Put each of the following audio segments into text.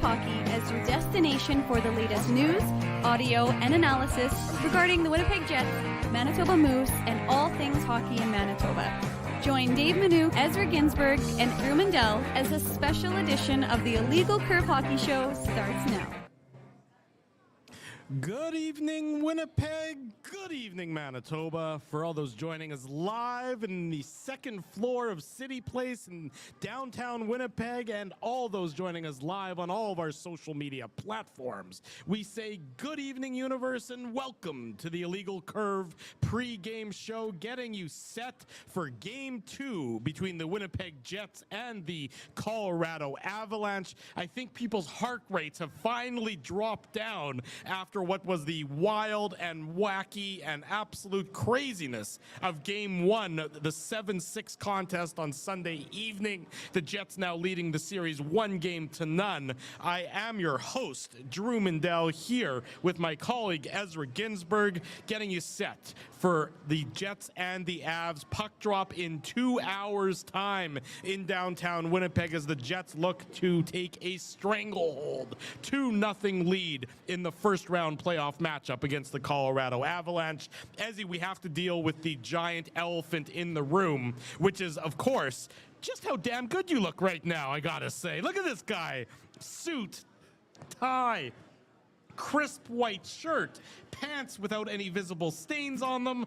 Hockey as your destination for the latest news, audio, and analysis regarding the Winnipeg Jets, Manitoba Moose, and all things hockey in Manitoba. Join Dave Manu, Ezra Ginsburg, and Drew Mandel as a special edition of the Illegal Curve Hockey Show starts now. Good evening, Winnipeg. Good evening, Manitoba. For all those joining us live in the second floor of Cityplace in downtown Winnipeg, and all those joining us live on all of our social media platforms, we say good evening, universe, and welcome to the Illegal Curve pre-game show, getting you set for Game 2 between the Winnipeg Jets and the Colorado Avalanche. I think people's heart rates have finally dropped down after what was the wild and wacky and absolute craziness of Game 1, the 7-6 contest on Sunday evening. The Jets now leading the series 1-0. I am your host, Drew Mandel, here with my colleague Ezra Ginsburg, getting you set for the Jets and the Avs puck drop in 2 hours' time in downtown Winnipeg as the Jets look to take a stranglehold 2-0 lead in the first round playoff matchup against the Colorado Avalanche. Ezzy, we have to deal with the giant elephant in the room, which is, of course, just how damn good you look right now, I gotta say. Look at this guy. Suit, tie, crisp white shirt, pants without any visible stains on them.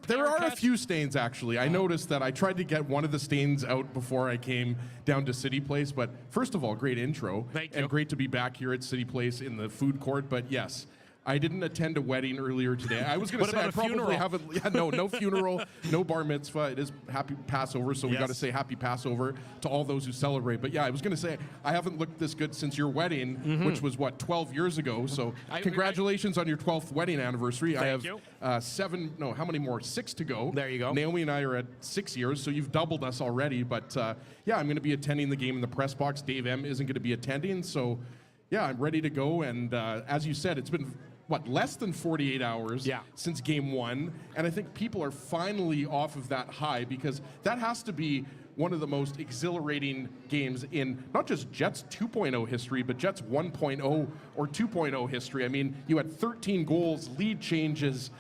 There are a few stains, actually. I noticed that I tried to get one of the stains out before I came down to Cityplace. But first of all, great intro. Thank you. And great to be back here at Cityplace in the food court. But yes, I didn't attend a wedding earlier today. I was going to say I probably haven't. Yeah, no funeral, no bar mitzvah. It is happy Passover, so we got to say happy Passover to all those who celebrate. But yeah, I was going to say I haven't looked this good since your wedding, which was what, 12 years ago. So congratulations on your 12th wedding anniversary. I have how many more? 6 to go. There you go. Naomi and I are at 6 years, so you've doubled us already. But yeah, I'm going to be attending the game in the press box. Dave M isn't going to be attending, so yeah, I'm ready to go. And as you said, it's been less than 48 hours since Game 1, and I think people are finally off of that high, because that has to be one of the most exhilarating games in not just Jets 2.0 history, but Jets 1.0 or 2.0 history. I mean, you had 13 goals, lead changes,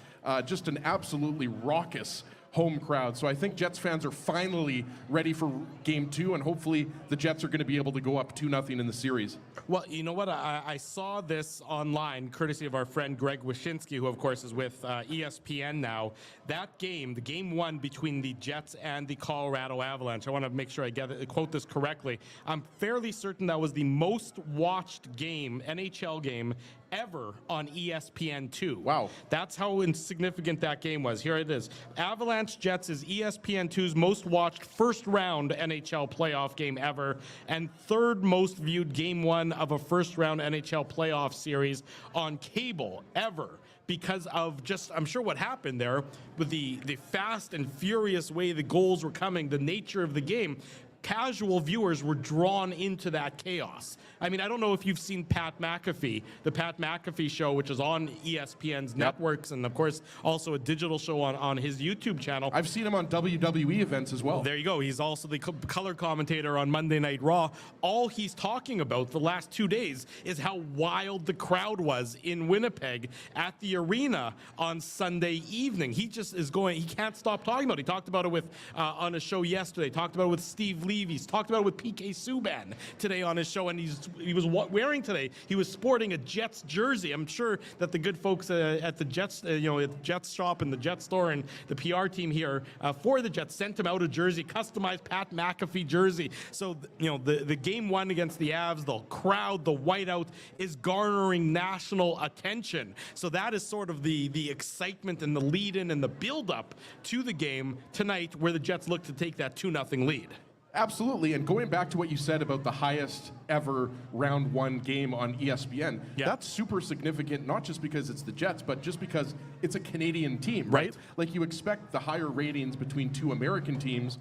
just an absolutely raucous home crowd. So I think Jets fans are finally ready for Game 2, and hopefully the Jets are going to be able to go up 2-0 in the series. Well, you know what? I saw this online, courtesy of our friend Greg Wyshynski, who, of course, is with ESPN now. That game, the Game 1 between the Jets and the Colorado Avalanche, I want to make sure I quote this correctly. I'm fairly certain that was the most watched game, NHL game, ever on ESPN2. Wow. That's how insignificant that game was. Here it is. Avalanche Jets is ESPN2's most watched first round NHL playoff game ever, and third most viewed Game 1 of a first round NHL playoff series on cable ever, because of just, I'm sure what happened there with the fast and furious way the goals were coming, the nature of the game. Casual viewers were drawn into that chaos. I mean, I don't know if you've seen Pat McAfee, the Pat McAfee show, which is on ESPN's networks, and of course also a digital show on his YouTube channel. I've seen him on WWE events as well. There you go. He's also the color commentator on Monday Night Raw. All he's talking about the last 2 days is how wild the crowd was in Winnipeg at the arena on Sunday evening. He just is going, he can't stop talking about it. He talked about it with on a show yesterday, talked about it with Steve Levy's, talked about it with PK Subban today on his show, and he was wearing today, he was sporting a Jets jersey. I'm sure that the good folks at the Jets, at the Jets shop and the Jets store and the PR team here for the Jets sent him out a jersey, customized Pat McAfee jersey. So, the Game 1 against the Avs, the crowd, the whiteout is garnering national attention. So that is sort of the excitement and the lead-in and the build-up to the game tonight, where the Jets look to take that 2-0 lead. Absolutely, and going back to what you said about the highest ever round 1 game on ESPN, that's super significant, not just because it's the Jets, but just because it's a Canadian team, right? Like, you expect the higher ratings between two American teams,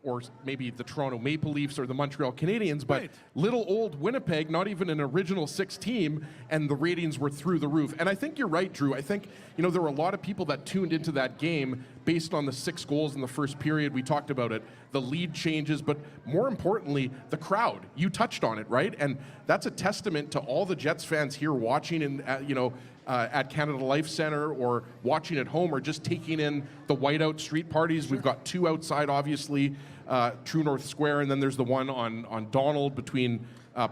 or maybe the Toronto Maple Leafs or the Montreal Canadiens, but Right. little old Winnipeg, not even an original six team, and the ratings were through the roof. And I think you're right, Drew. I think, there were a lot of people that tuned into that game based on the 6 goals in the first period. We talked about it, the lead changes, but more importantly, the crowd. You touched on it, right? And that's a testament to all the Jets fans here watching in, at Canada Life Centre or watching at home or just taking in the whiteout street parties. We've got 2 outside, obviously, True North Square, and then there's the one on Donald between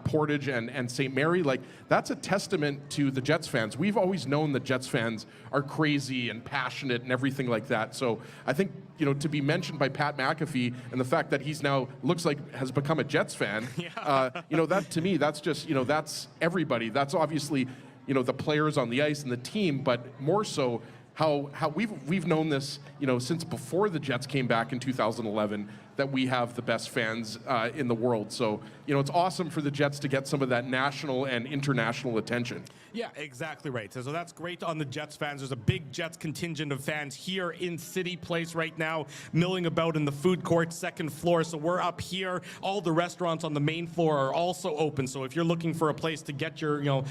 Portage and St. Mary. Like, that's a testament to the Jets fans. We've always known that Jets fans are crazy and passionate and everything like that. So I think, to be mentioned by Pat McAfee and the fact that he's now looks like has become a Jets fan, that to me, that's just, that's everybody. That's obviously, the players on the ice and the team, but more so how we've known this, since before the Jets came back in 2011, that we have the best fans in the world. So, it's awesome for the Jets to get some of that national and international attention. Yeah, exactly right. So that's great on the Jets fans. There's a big Jets contingent of fans here in Cityplace right now, milling about in the food court, second floor. So we're up here. All the restaurants on the main floor are also open. So if you're looking for a place to get you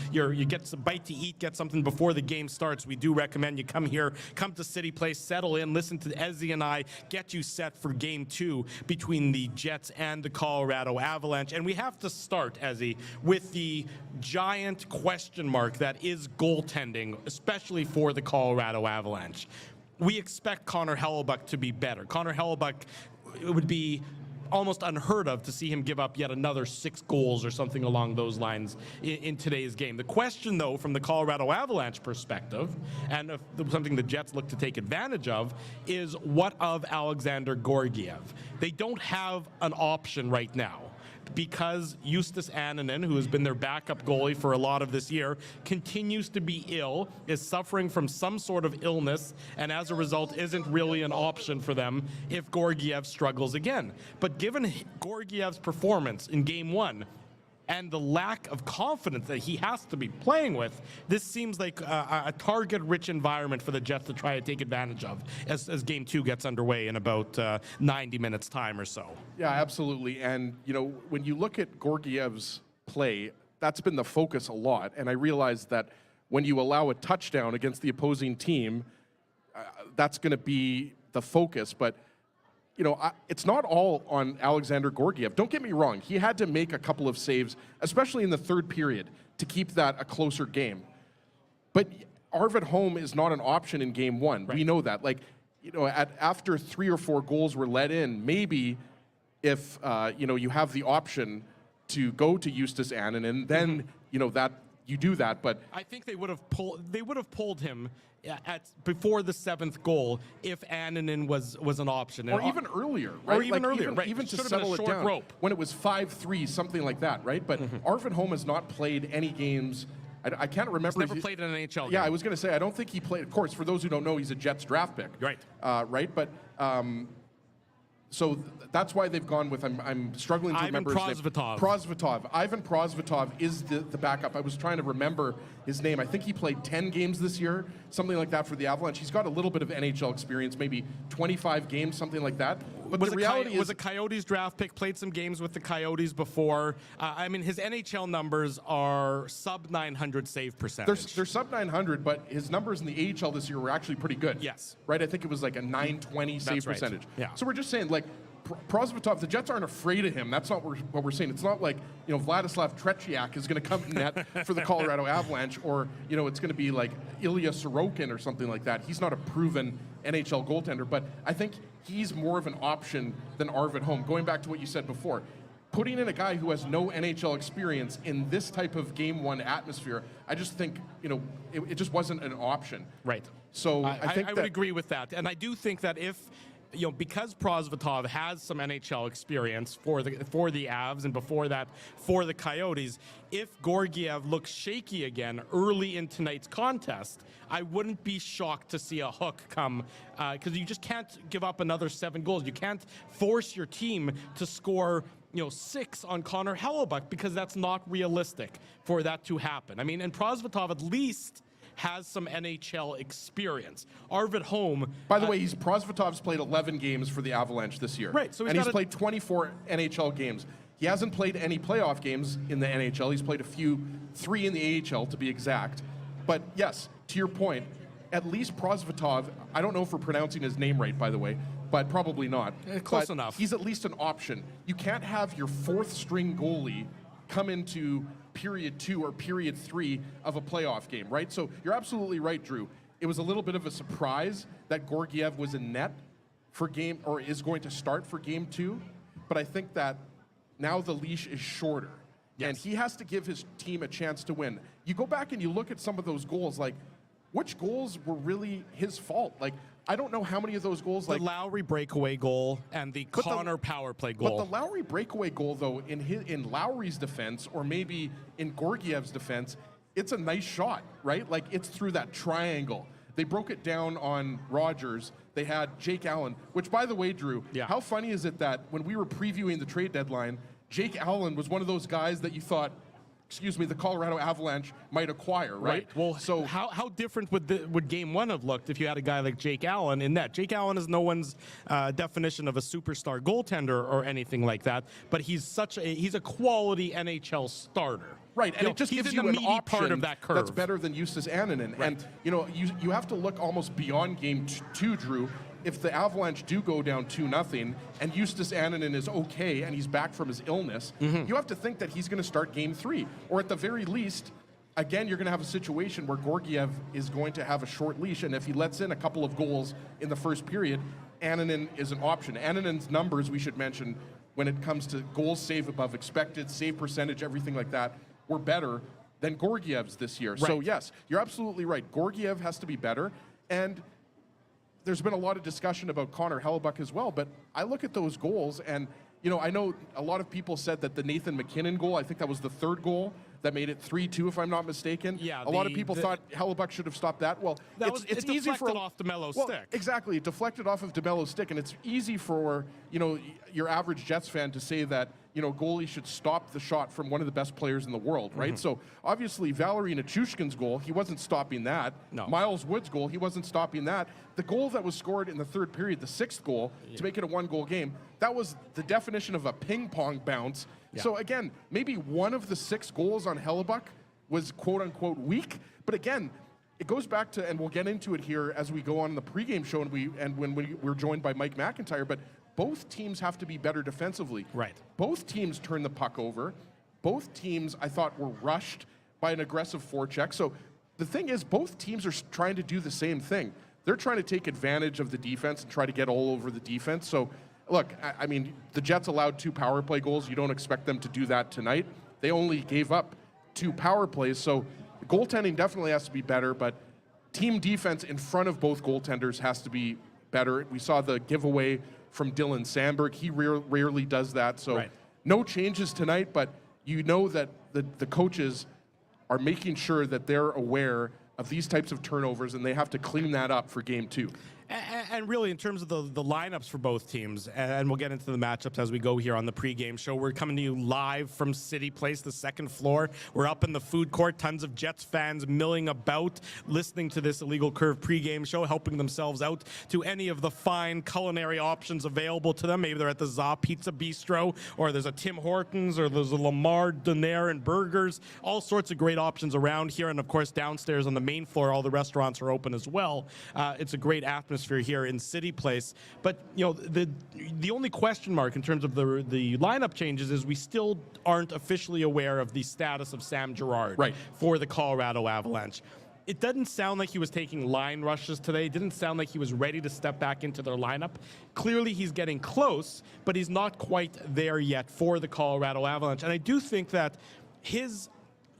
get some bite to eat, get something before the game starts, we do recommend you come here, come to Cityplace, settle in, listen to Ezzy and I, get you set for Game 2 between the Jets and the Colorado Avalanche. And we have to start, Ezzy, with the giant question mark that is goaltending, especially for the Colorado Avalanche. We expect Connor Hellebuyck to be better. Connor Hellebuyck, it would be almost unheard of to see him give up yet another 6 goals or something along those lines in today's game. The question, though, from the Colorado Avalanche perspective, and something the Jets look to take advantage of, is what of Alexander Georgiev? They don't have an option right now, because Justus Annunen, who has been their backup goalie for a lot of this year, continues to be ill, is suffering from some sort of illness, and as a result isn't really an option for them if Georgiev struggles again. But given Georgiev's performance in Game 1, and the lack of confidence that he has to be playing with, this seems like a target-rich environment for the Jets to try to take advantage of as Game 2 gets underway in about 90 minutes' time or so. Yeah, absolutely. And, when you look at Georgiev's play, that's been the focus a lot. And I realize that when you allow a touchdown against the opposing team, that's going to be the focus. But it's not all on Alexander Georgiev. Don't get me wrong. He had to make a couple of saves, especially in the third period, to keep that a closer game. But Arvid Holm is not an option in Game 1. Right. We know that. After 3 or 4 goals were let in, maybe if, you have the option to go to Justus Annunen, then, that you do that. But I think they would have pulled him before the 7th goal if Annunen was an option, or even earlier, right? Or even earlier, right? Even to Should've settle been a it short down rope when it was 5-3, something like that, right? But Arvid Holm has not played any games. I can't remember. He's never played in an NHL game. Yeah, I was going to say I don't think he played. Of course, for those who don't know, he's a Jets draft pick. Right. Right, but. So that's why they've gone with, I'm struggling to remember his name. Prosvetov. Ivan Prosvetov is the backup. I was trying to remember his name. I think he played 10 games this year, something like that for the Avalanche. He's got a little bit of NHL experience, maybe 25 games, something like that. But the reality was a Coyotes draft pick, played some games with the Coyotes before. His NHL numbers are sub 900 save percentage. They're sub 900, but his numbers in the AHL this year were actually pretty good. Yes. Right? I think it was like a 920 save percentage. Yeah. So we're just saying, Prosvetov, the Jets aren't afraid of him. That's not what we're saying. It's not like, Vladislav Tretiak is going to come in net for the Colorado Avalanche, or, it's going to be like Ilya Sorokin or something like that. He's not a proven NHL goaltender, but I think he's more of an option than Arvid Holm. Going back to what you said before, putting in a guy who has no NHL experience in this type of Game 1 atmosphere, I just think, it just wasn't an option. Right. So I would agree with that. And I do think that if, because Prosvetov has some NHL experience for the Avs and before that for the Coyotes, if Georgiev looks shaky again early in tonight's contest, I wouldn't be shocked to see a hook come, because you just can't give up another 7 goals. You can't force your team to score 6 on Connor Hellebuyck, because that's not realistic for that to happen. And Prosvetov at least has some NHL experience. Arvid Holm. By the way, Prosvetov's played 11 games for the Avalanche this year. Right, so he's played 24 NHL games. He hasn't played any playoff games in the NHL. He's played 3 in the AHL to be exact. But yes, to your point, at least Prosvetov, I don't know if we're pronouncing his name right, by the way, but probably not. Close enough. He's at least an option. You can't have your 4th string goalie come into period 2 or period 3 of a playoff game, right? So you're absolutely right, Drew. It was a little bit of a surprise that Georgiev was in net for is going to start for game 2. But I think that now the leash is shorter. Yes. And he has to give his team a chance to win. You go back and you look at some of those goals, like, which goals were really his fault? Like, I don't know how many of those goals, the Lowry breakaway goal and the Connor power play goal. But the Lowry breakaway goal, though, in Lowry's defense, or maybe in Georgiev's defense, it's a nice shot, right? Like, it's through that triangle. They broke it down on Rogers. They had Jake Allen, which, by the way, Drew, how funny is it that when we were previewing the trade deadline, Jake Allen was one of those guys that you thought, the Colorado Avalanche might acquire, right? Well, so how different would Game 1 have looked if you had a guy like Jake Allen in net? Jake Allen is no one's definition of a superstar goaltender or anything like that, but he's a quality NHL starter. Right, and it just gives you an option part of that curve that's better than Justus Annunen. Right. And, you have to look almost beyond Game 2, Drew. If the Avalanche do go down 2-0 and Justus Annunen is okay and he's back from his illness, you have to think that he's going to start Game 3. Or at the very least, again, you're going to have a situation where Georgiev is going to have a short leash, and if he lets in a couple of goals in the first period, Annunen is an option. Annunen's numbers, we should mention, when it comes to goals saved above expected, save percentage, everything like that, were better than Georgiev's this year. Right. So yes, you're absolutely right. Georgiev has to be better, and there's been a lot of discussion about Connor Hellebuck as well, but I look at those goals, and I know a lot of people said that the Nathan McKinnon goal, I think that was the 3rd goal that made it 3-2, if I'm not mistaken. Yeah, a lot of people thought Hellebuck should have stopped that. Well, it's easy for off DeMello's stick. Exactly, it deflected off of DeMello's stick, and it's easy for your average Jets fan to say that goalie should stop the shot from one of the best players in the world, right? So obviously Valery Nichushkin's goal, he wasn't stopping that. No. Miles Wood's goal, he wasn't stopping that. The goal that was scored in the 3rd period, the 6th goal, to make it a 1-goal game, that was the definition of a ping pong bounce. Yeah. So again, maybe one of the 6 goals on Hellebuck was quote unquote weak, but again, it goes back to, and we'll get into it here as we go on in the pregame show and when we're joined by Mike McIntyre, but both teams have to be better defensively. Right. Both teams turn the puck over. Both teams, I thought, were rushed by an aggressive forecheck. So the thing is, both teams are trying to do the same thing. They're trying to take advantage of the defense and try to get all over the defense. So, look, I mean, the Jets allowed 2 power play goals. You don't expect them to do that tonight. They only gave up 2 power plays. So goaltending definitely has to be better, but team defense in front of both goaltenders has to be better. We saw the giveaway from Dylan Sandberg. He rarely does that. So no changes tonight, but that the coaches are making sure that they're aware of these types of turnovers, and they have to clean that up for Game 2. And really, in terms of the lineups for both teams, and we'll get into the matchups as we go here on the pregame show, we're coming to you live from Cityplace, the 2nd floor. We're up in the food court, tons of Jets fans milling about, listening to this Illegal Curve pregame show, helping themselves out to any of the fine culinary options available to them. Maybe they're at the Za Pizza Bistro, or there's a Tim Hortons, or there's a Lamar Donaire and Burgers, all sorts of great options around here. And of course, downstairs on the main floor, all the restaurants are open as well. It's a great atmosphere here in Cityplace, but the only question mark in terms of the lineup changes is we still aren't officially aware of the status of Sam Girard for the Colorado Avalanche. It doesn't sound like he was taking line rushes today. It didn't sound like he was ready to step back into their lineup. Clearly, he's getting close, but he's not quite there yet for the Colorado Avalanche. And I do think that his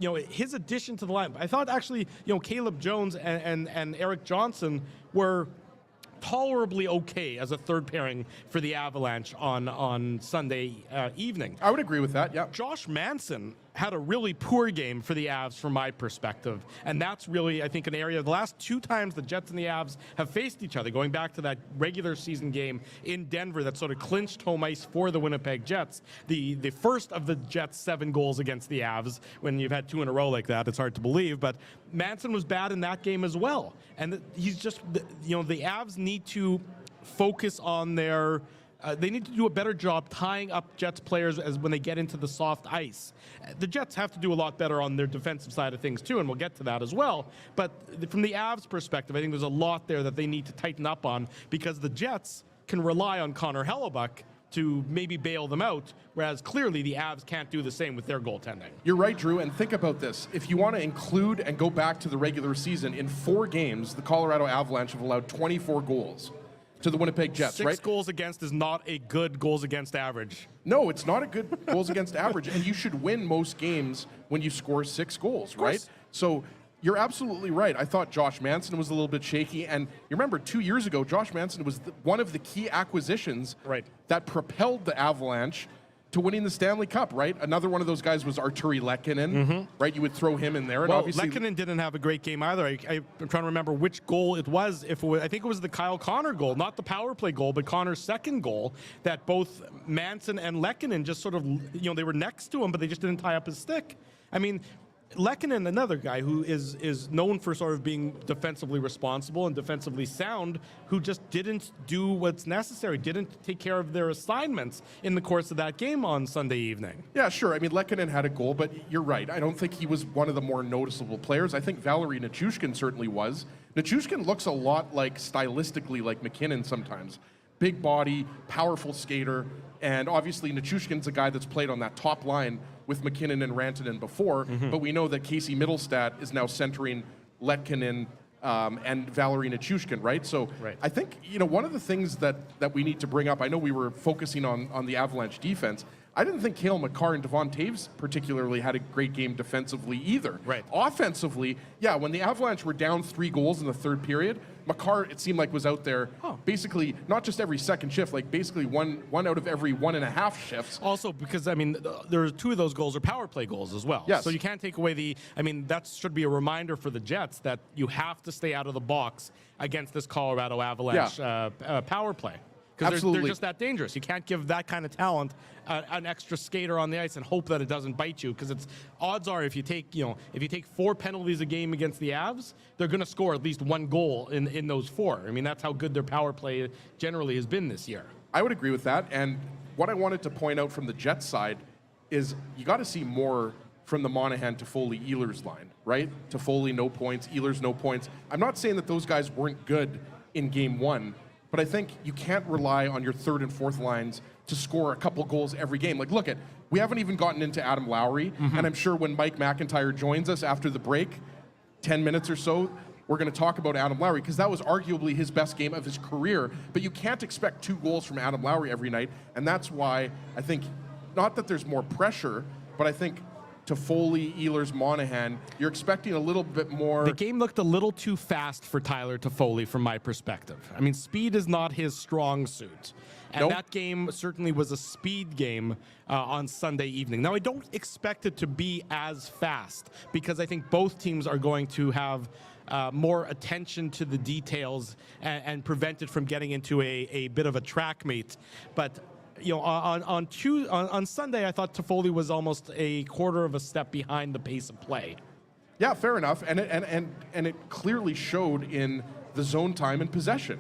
addition to the lineup, I thought actually, Caleb Jones and Eric Johnson were tolerably okay as a 3rd pairing for the Avalanche on Sunday evening. I would agree with that, yeah. Josh Manson had a really poor game for the Avs from my perspective. And that's really, I think, an area, the last 2 times the Jets and the Avs have faced each other, going back to that regular season game in Denver that sort of clinched home ice for the Winnipeg Jets. The first of the Jets' 7 goals against the Avs, when you've had 2 in a row like that, it's hard to believe. But Manson was bad in that game as well. And he's just, the Avs need to focus on their... they need to do a better job tying up Jets players as when they get into the soft ice. The Jets have to do a lot better on their defensive side of things too, and we'll get to that as well. But from the Avs perspective, I think there's a lot there that they need to tighten up on, because the Jets can rely on Connor Hellebuck to maybe bail them out, whereas clearly the Avs can't do the same with their goaltending. You're right, Drew, and think about this. If you want to include and go back to the regular season, in 4 games, the Colorado Avalanche have allowed 24 goals to the Winnipeg Jets, 6 right? goals against is not a good goals against average. No, it's not a good goals against average, and you should win most games when you score 6 goals, right? So you're absolutely right. I thought Josh Manson was a little bit shaky, and you remember 2 years ago, Josh Manson was one of the key acquisitions that propelled the Avalanche to winning the Stanley Cup, right? Another one of those guys was Arturi Lehkonen, right? You would throw him in there. And well, obviously Lehkonen didn't have a great game either. I'm trying to remember which goal it was. I think it was the Kyle Connor goal, not the power play goal, but Connor's second goal, that both Manson and Lehkonen just sort of, they were next to him, but they just didn't tie up his stick. I mean, Lehkonen, another guy who is known for sort of being defensively responsible and defensively sound, who just didn't do what's necessary, didn't take care of their assignments in the course of that game on Sunday evening. Yeah, sure. I mean, Lehkonen had a goal, but you're right. I don't think he was one of the more noticeable players. I think Valeri Nichushkin certainly was. Nichushkin looks a lot stylistically like McKinnon sometimes. Big body, powerful skater, and obviously Nichushkin's a guy that's played on that top line with McKinnon and Rantanen before, but we know that Casey Middlestat is now centering Lehkonen and Valeri Nichushkin, right? So I think, one of the things that we need to bring up, I know we were focusing on the Avalanche defense. I didn't think Cale Makar and Devon Taves particularly had a great game defensively either. Right. Offensively, yeah, when the Avalanche were down 3 goals in the third period, Makar, it seemed like, was out there basically not just every second shift, like basically one out of every 1.5 shifts. Also, because, there's 2 of those goals are power play goals as well. Yes. So you can't take away that should be a reminder for the Jets that you have to stay out of the box against this Colorado Avalanche power play. Because they're just that dangerous. You can't give that kind of talent an extra skater on the ice and hope that it doesn't bite you. Because odds are if you take 4 penalties a game against the Avs, they're going to score at least 1 goal in those 4. That's how good their power play generally has been this year. I would agree with that. And what I wanted to point out from the Jets side is you got to see more from the Monahan to Foley Ehlers line, right? To Foley, no points. Ehlers, no points. I'm not saying that those guys weren't good in game 1. But I think you can't rely on your 3rd and 4th lines to score a couple goals every game. Like, look we haven't even gotten into Adam Lowry, and I'm sure when Mike McIntyre joins us after the break, 10 minutes or so, we're going to talk about Adam Lowry, because that was arguably his best game of his career. But you can't expect 2 goals from Adam Lowry every night, and that's why I think, not that there's more pressure, but I think to Foley, Ehlers, Monahan, you're expecting a little bit more. The game looked a little too fast for Tyler Toffoli from my perspective. Speed is not his strong suit. And that game certainly was a speed game on Sunday evening. Now, I don't expect it to be as fast, because I think both teams are going to have more attention to the details and prevent it from getting into a bit of a track meet. But on Sunday, I thought Toffoli was almost a quarter of a step behind the pace of play. Yeah, fair enough, and it clearly showed in the zone time and possession,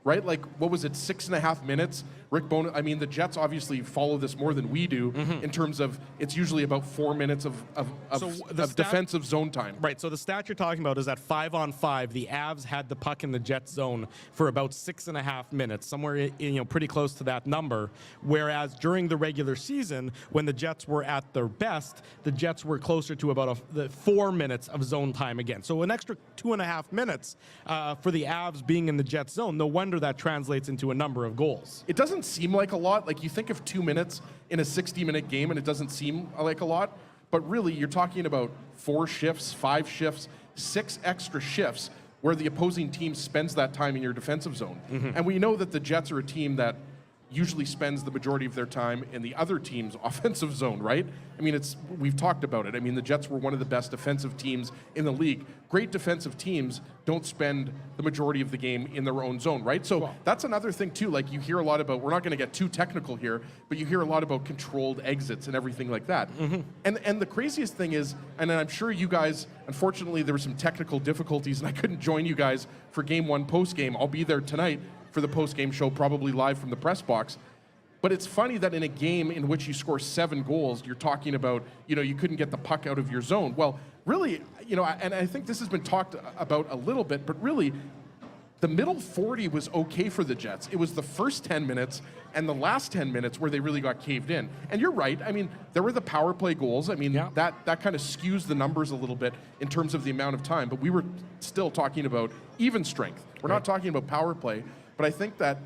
right? Like, what was it, 6.5 minutes? Rick Bowness, the Jets obviously follow this more than we do in terms of it's usually about 4 minutes of defensive zone time. Right, so the stat you're talking about is that 5-on-5, the Avs had the puck in the Jets zone for about 6.5 minutes, somewhere pretty close to that number, whereas during the regular season, when the Jets were at their best, the Jets were closer to about 4 minutes of zone time again. So an extra 2.5 minutes for the Avs being in the Jets zone. No wonder that translates into a number of goals. It doesn't seem like a lot. Like, you think of 2 minutes in a 60-minute game and it doesn't seem like a lot, but really you're talking about 4 shifts, 5 shifts, 6 extra shifts where the opposing team spends that time in your defensive zone. And we know that the Jets are a team that usually spends the majority of their time in the other team's offensive zone, right? I mean, we've talked about it. I mean, the Jets were one of the best defensive teams in the league. Great defensive teams don't spend the majority of the game in their own zone, right? So that's another thing too. Like, you hear a lot about, we're not going to get too technical here, but you hear a lot about controlled exits and everything like that. And the craziest thing is, and I'm sure you guys, unfortunately, there were some technical difficulties and I couldn't join you guys for Game 1 post-game. I'll be there tonight for the post-game show, probably live from the press box. But it's funny that in a game in which you score 7 goals, you're talking about, you couldn't get the puck out of your zone. Well, really, and I think this has been talked about a little bit, but really, the middle 40 was okay for the Jets. It was the first 10 minutes and the last 10 minutes where they really got caved in. And you're right. I mean, there were the power play goals. I mean, that kind of skews the numbers a little bit in terms of the amount of time. But we were still talking about even strength. We're not talking about power play. But I think that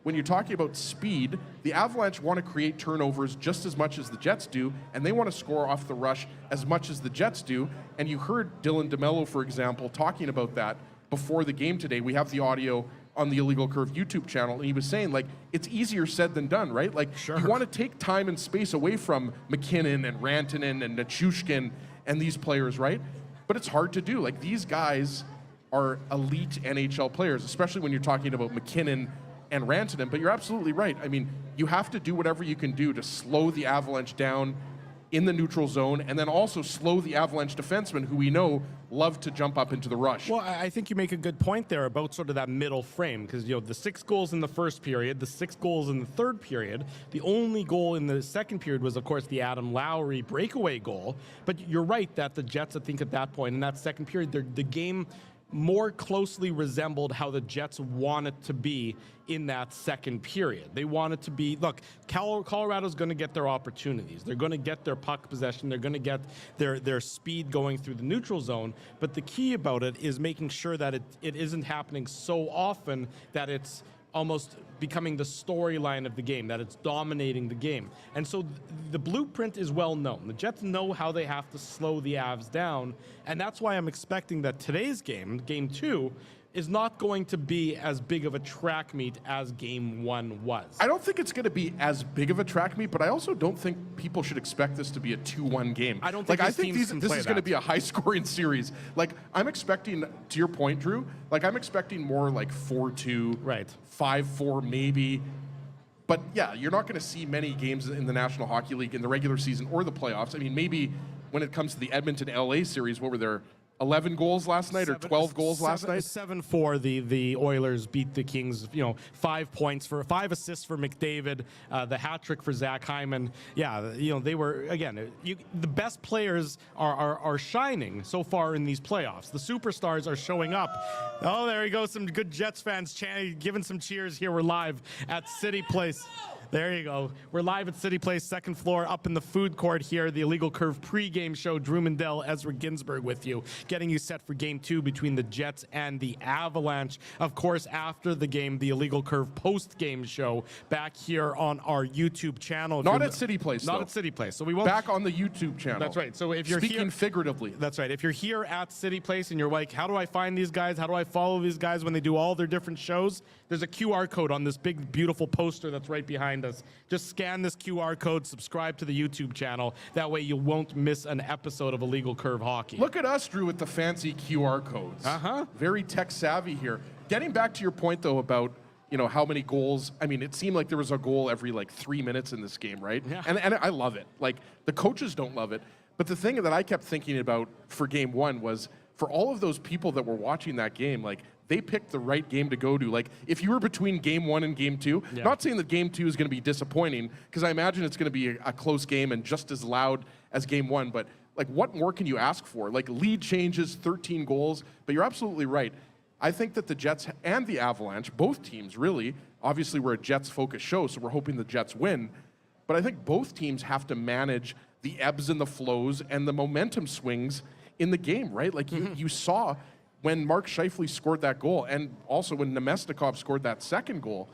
when you're talking about speed, the Avalanche want to create turnovers just as much as the Jets do, and they want to score off the rush as much as the Jets do. And you heard Dylan DeMello, for example, talking about that before the game today. We have the audio on the Illegal Curve YouTube channel, and he was saying, like, it's easier said than done, right? Like, you want to take time and space away from McKinnon and Rantanen and Nichushkin and these players, right? But it's hard to do. Like, these guys are elite NHL players, especially when you're talking about McKinnon and Rantanen. But you're absolutely right. I mean, you have to do whatever you can do to slow the Avalanche down in the neutral zone, and then also slow the Avalanche defensemen, who we know love to jump up into the rush. Well, I think you make a good point there about sort of that middle frame, because the 6 goals in the first period, the 6 goals in the third period, the only goal in the second period was, of course, the Adam Lowry breakaway goal. But you're right that the Jets, I think at that point in that second period, the game more closely resembled how the Jets wanted to be in that second period. They wanted to be, look, Colorado's going to get their opportunities. They're going to get their puck possession. They're going to get their speed going through the neutral zone. But the key about it is making sure that it isn't happening so often that it's almost becoming the storyline of the game, that it's dominating the game. And so the blueprint is well known. The Jets know how they have to slow the Avs down, and that's why I'm expecting that today's game, Game 2, is not going to be as big of a track meet as Game 1 was. I don't think it's going to be as big of a track meet, but I also don't think people should expect this to be a 2-1 game. I don't think this is going to be a high-scoring series. Like, I'm expecting, to your point, Drew, like, I'm expecting more like 4-2, right, 5-4 maybe. But yeah, you're not going to see many games in the National Hockey League in the regular season or the playoffs. I mean, maybe when it comes to the Edmonton-LA series, what were there? 11 goals last night or 12 goals last night? 7-4, the Oilers beat the Kings, 5 points for 5 assists for McDavid, the hat trick for Zach Hyman. Yeah, they were, again, the best players are shining so far in these playoffs. The superstars are showing up. Oh, there you go, some good Jets fans giving some cheers here. We're live at Cityplace. There you go. We're live at Cityplace, second floor, up in the food court here. The Illegal Curve pregame show. Drew Mandel, Ezra Ginsburg with you, getting you set for Game 2 between the Jets and the Avalanche. Of course, after the game, the Illegal Curve post-game show back here on our YouTube channel. Not at Cityplace, Not at Cityplace. So we won't. Back on the YouTube channel. That's right. So if you're speaking figuratively. That's right. If you're here at Cityplace and you're like, how do I find these guys? How do I follow these guys when they do all their different shows? There's a QR code on this big, beautiful poster that's right behind us. Just scan this QR code, subscribe to the YouTube channel. That way you won't miss an episode of Illegal Curve Hockey. Look at us, Drew, with the fancy QR codes. Very tech savvy here. Getting back to your point, though, about how many goals. I mean, it seemed like there was a goal every 3 minutes in this game, right? Yeah. And I love it. Like, the coaches don't love it. But the thing that I kept thinking about for Game 1 was, for all of those people that were watching that game, they picked the right game to go to. Like, if you were between Game 1 and Game 2, not saying that Game 2 is going to be disappointing, because I imagine it's going to be a close game and just as loud as Game 1, but what more can you ask for? Lead changes, 13 goals, but you're absolutely right. I think that the Jets and the Avalanche, both teams really, obviously we're a Jets-focused show, so we're hoping the Jets win, but I think both teams have to manage the ebbs and the flows and the momentum swings in the game, right? You saw when Mark Scheifele scored that goal, and also when Nemestikov scored that second goal,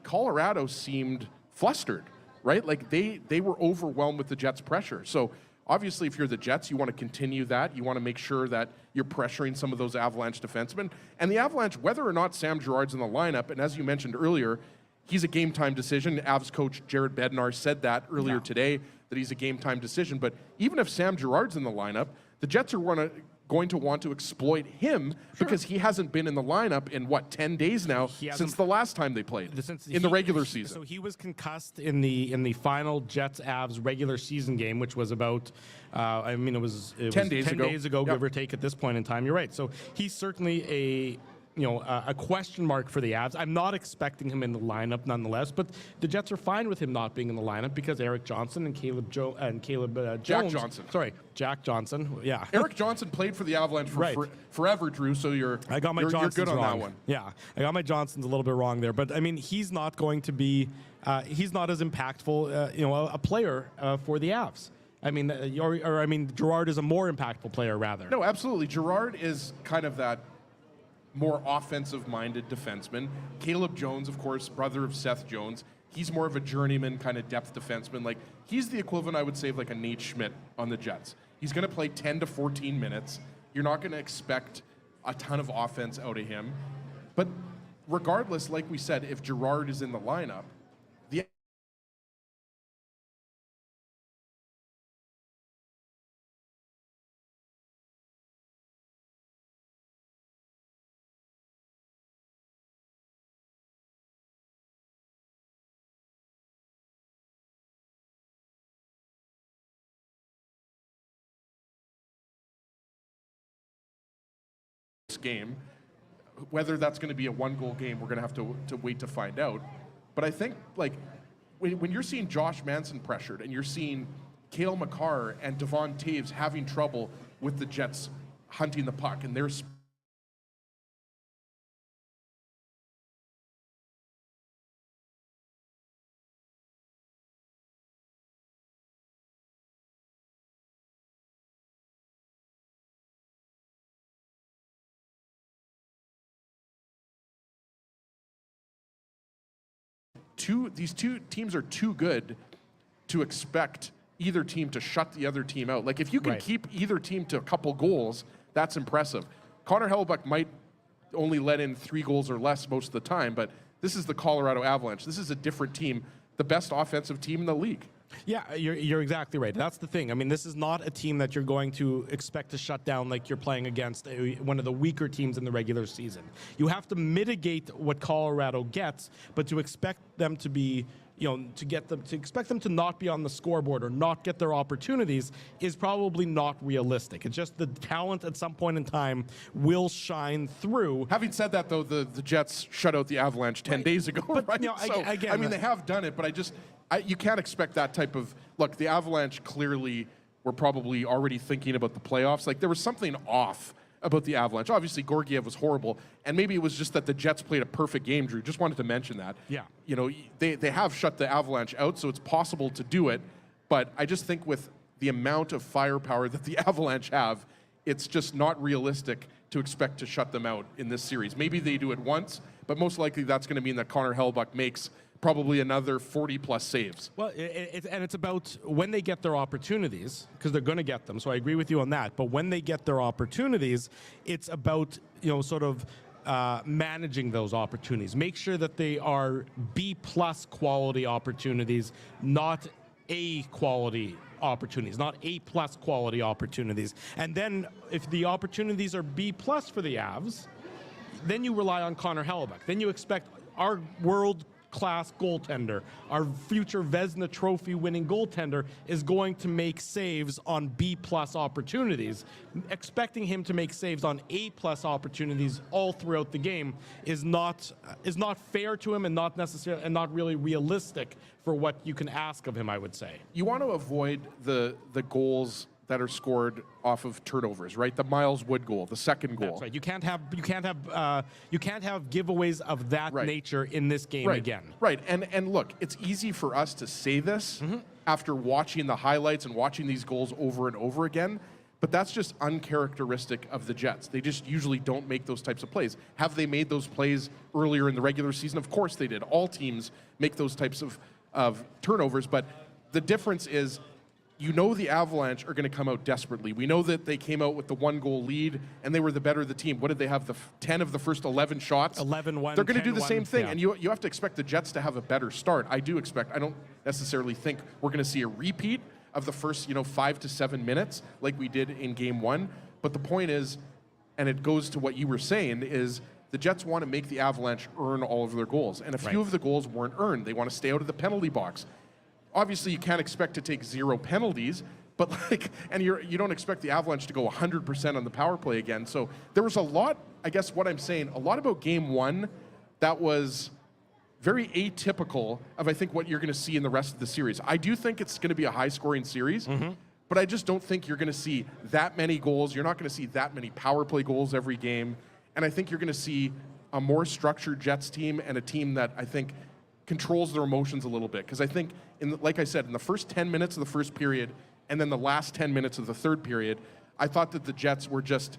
Colorado seemed flustered, right? They were overwhelmed with the Jets' pressure. So obviously, if you're the Jets, you want to continue that. You want to make sure that you're pressuring some of those Avalanche defensemen. And the Avalanche, whether or not Sam Girard's in the lineup, and as you mentioned earlier, he's a game time decision. Avs coach Jared Bednar said that earlier today, that he's a game time decision. But even if Sam Girard's in the lineup, the Jets are going to want to exploit him because he hasn't been in the lineup in 10 days now since the last time they played in the regular season. So he was concussed in the final Jets-Avs regular season game, which was about it was 10 days ago, give or take at this point in time. You're right. So he's certainly a question mark for the Avs. I'm not expecting him in the lineup nonetheless, but the Jets are fine with him not being in the lineup because Eric Johnson and Caleb Jones. Jack Johnson. Yeah. Eric Johnson played for the Avalanche for forever, Drew, so you're good on that one. Yeah. I got my Johnsons a little bit wrong there, but I mean, he's not going to be, he's not as impactful, a player for the Avs. I mean, Girard is a more impactful player, rather. No, absolutely. Girard is kind of that more offensive-minded defenseman. Caleb Jones, of course, brother of Seth Jones. He's more of a journeyman kind of depth defenseman. Like, he's the equivalent, I would say, of like a Nate Schmidt on the Jets. He's going to play 10 to 14 minutes. You're not going to expect a ton of offense out of him. But regardless, like we said, if Girard is in the lineup, the game, whether that's going to be a one-goal game, we're going to have to wait to find out. But I think, like, when you're seeing Josh Manson pressured and you're seeing Cale Makar and Devon Taves having trouble with the Jets hunting the puck, and there's these two teams are too good to expect either team to shut the other team out. Like, if you can keep either team to a couple goals, that's impressive. Connor Hellebuyck might only let in 3 goals or less most of the time, but this is the Colorado Avalanche. This is a different team, the best offensive team in the league. Yeah, you're exactly right. That's the thing. I mean, this is not a team that you're going to expect to shut down like you're playing against one of the weaker teams in the regular season. You have to mitigate what Colorado gets, but to expect them to be, to expect them to not be on the scoreboard or not get their opportunities is probably not realistic. It's just the talent at some point in time will shine through. Having said that, though, the Jets shut out the Avalanche 10 days ago, but, right? I mean, they have done it, but you can't expect that type of look. The Avalanche clearly were probably already thinking about the playoffs. Like, there was something off about the Avalanche. Obviously, Georgiev was horrible, and maybe it was just that the Jets played a perfect game, Drew. Just wanted to mention that. Yeah. They have shut the Avalanche out, so it's possible to do it. But I just think with the amount of firepower that the Avalanche have, it's just not realistic to expect to shut them out in this series. Maybe they do it once, but most likely that's going to mean that Connor Hellebuyck makes probably another 40-plus saves. Well, it's about when they get their opportunities, because they're going to get them, so I agree with you on that. But when they get their opportunities, it's about, managing those opportunities. Make sure that they are B-plus quality opportunities, not A quality opportunities, not A-plus quality opportunities. And then if the opportunities are B-plus for the Avs, then you rely on Connor Hellebuyck. Then you expect our world-class goaltender, our future Vezina Trophy winning goaltender, is going to make saves on B-plus opportunities. Expecting him to make saves on A-plus opportunities all throughout the game is not fair to him and not necessarily and not really realistic for what you can ask of him, I would say. You want to avoid the goals that are scored off of turnovers, right? The Miles Wood goal, the second goal. That's right. You can't have giveaways of that nature in this game again. Right. And look, it's easy for us to say this after watching the highlights and watching these goals over and over again, but that's just uncharacteristic of the Jets. They just usually don't make those types of plays. Have they made those plays earlier in the regular season? Of course they did. All teams make those types of turnovers, but the difference is you know the Avalanche are going to come out desperately. We know that they came out with the 1-goal lead, and they were the better of the team. What did they have? 10 of the first 11 shots? 11-1. They're going to do the same thing, yeah. and you have to expect the Jets to have a better start. I don't necessarily think we're going to see a repeat of the first 5 to 7 minutes like we did in Game 1. But the point is, and it goes to what you were saying, is the Jets want to make the Avalanche earn all of their goals. And a few of the goals weren't earned. They want to stay out of the penalty box. Obviously, you can't expect to take 0 penalties, but you don't expect the Avalanche to go 100% on the power play again. So there was a lot, I guess what I'm saying, a lot about Game 1 that was very atypical of, I think, what you're going to see in the rest of the series. I do think it's going to be a high-scoring series, but I just don't think you're going to see that many goals. You're not going to see that many power play goals every game. And I think you're going to see a more structured Jets team and a team that I think controls their emotions a little bit. Because I think, like I said, in the first 10 minutes of the first period and then the last 10 minutes of the third period, I thought that the Jets were just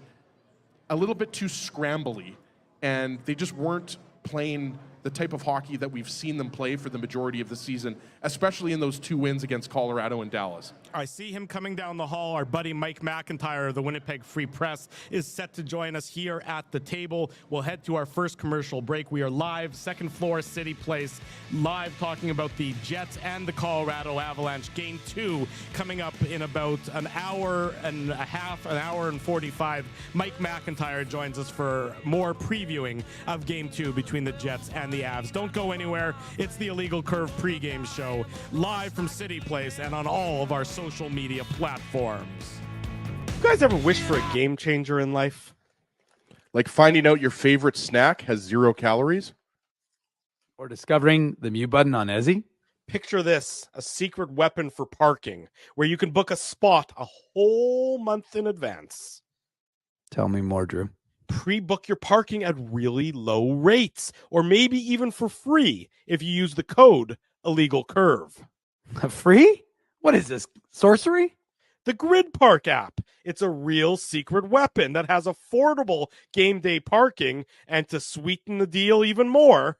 a little bit too scrambly, and they just weren't playing the type of hockey that we've seen them play for the majority of the season, especially in those 2 wins against Colorado and Dallas. I see him coming down the hall. Our buddy Mike McIntyre of the Winnipeg Free Press is set to join us here at the table. We'll head to our first commercial break. We are live, second floor, Cityplace, live talking about the Jets and the Colorado Avalanche. Game 2 coming up in about an hour and a half, an hour and 45. Mike McIntyre joins us for more previewing of Game 2 between the Jets and the Avs. Don't go anywhere. It's the Illegal Curve pregame show, live from Cityplace and on all of our social media platforms. You guys ever wish for a game changer in life? Like finding out your favorite snack has 0 calories? Or discovering the mute button on Ezzy? Picture this, a secret weapon for parking, where you can book a spot a whole month in advance. Tell me more, Drew. Pre-book your parking at really low rates, or maybe even for free if you use the code Illegal Curve. Free? What is this, sorcery? The Grid Park app. It's a real secret weapon that has affordable game day parking, and to sweeten the deal even more,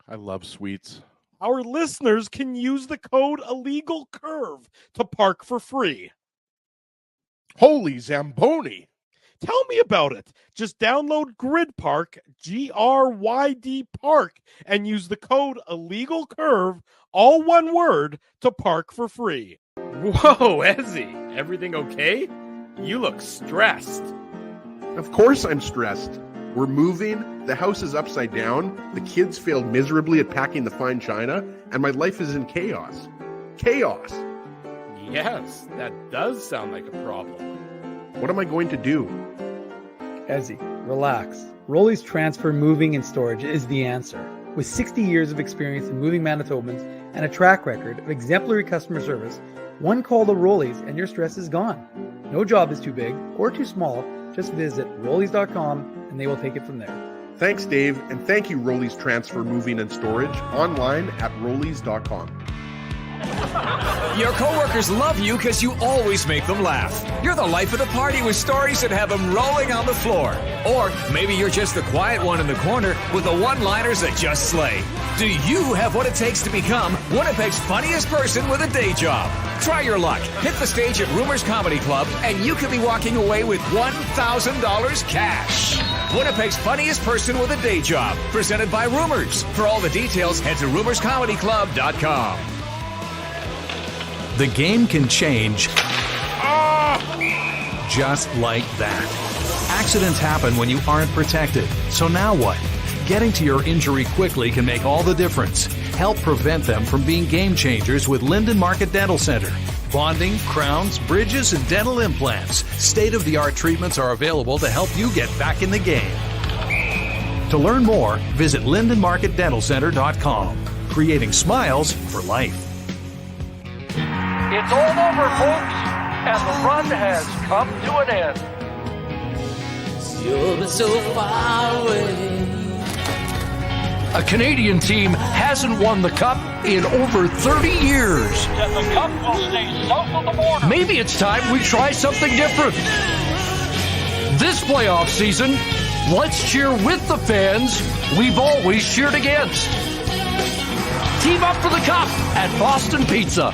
I love sweets. our listeners can use the code Illegal Curve to park for free. Holy Zamboni! Tell me about it. Just download Grid Park, GRYD Park, and use the code Illegal Curve, all one word, to park for free. Whoa, Ezzy, everything okay? You look stressed. Of course I'm stressed. We're moving, the house is upside down, the kids failed miserably at packing the fine china, and my life is in chaos. Chaos! Yes, that does sound like a problem. What am I going to do? Ezzy, relax. Rolly's Transfer Moving and Storage is the answer. With 60 years of experience in moving Manitobans and a track record of exemplary customer service, one call to Rolly's and your stress is gone. No job is too big or too small. Just visit Rollies.com and they will take it from there. Thanks, Dave, and thank you, Rollies Transfer Moving and Storage, online at Rollies.com. Your coworkers love you because you always make them laugh. You're the life of the party with stories that have them rolling on the floor. Or maybe you're just the quiet one in the corner with the one-liners that just slay. Do you have what it takes to become Winnipeg's funniest person with a day job? Try your luck. Hit the stage at Rumors Comedy Club, and you could be walking away with $1,000 cash. Winnipeg's funniest person with a day job. Presented by Rumors. For all the details, head to rumorscomedyclub.com. The game can change just like that. Accidents happen when you aren't protected. So now what? Getting to your injury quickly can make all the difference. Help prevent them from being game changers with Linden Market Dental Center. Bonding, crowns, bridges, and dental implants. State-of-the-art treatments are available to help you get back in the game. To learn more, visit LindenMarketDentalCenter.com. Creating smiles for life. It's all over, folks, and the run has come to an end. You've been so far away. A Canadian team hasn't won the Cup in over 30 years. And the Cup will stay south of the border. Maybe it's time we try something different. This playoff season, let's cheer with the fans we've always cheered against. Team up for the Cup at Boston Pizza.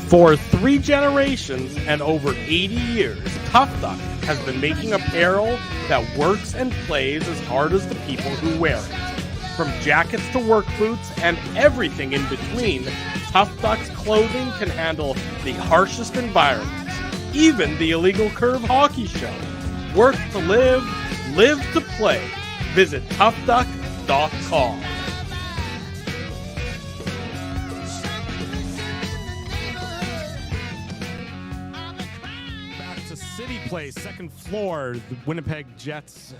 For 3 generations and over 80 years, Tough Duck has been making apparel that works and plays as hard as the people who wear it. From jackets to work boots and everything in between, Tough Duck's clothing can handle the harshest environments, even the illegal curve hockey show. Work to live, live to play. Visit toughduck.com. Cityplace, second floor, the Winnipeg Jets,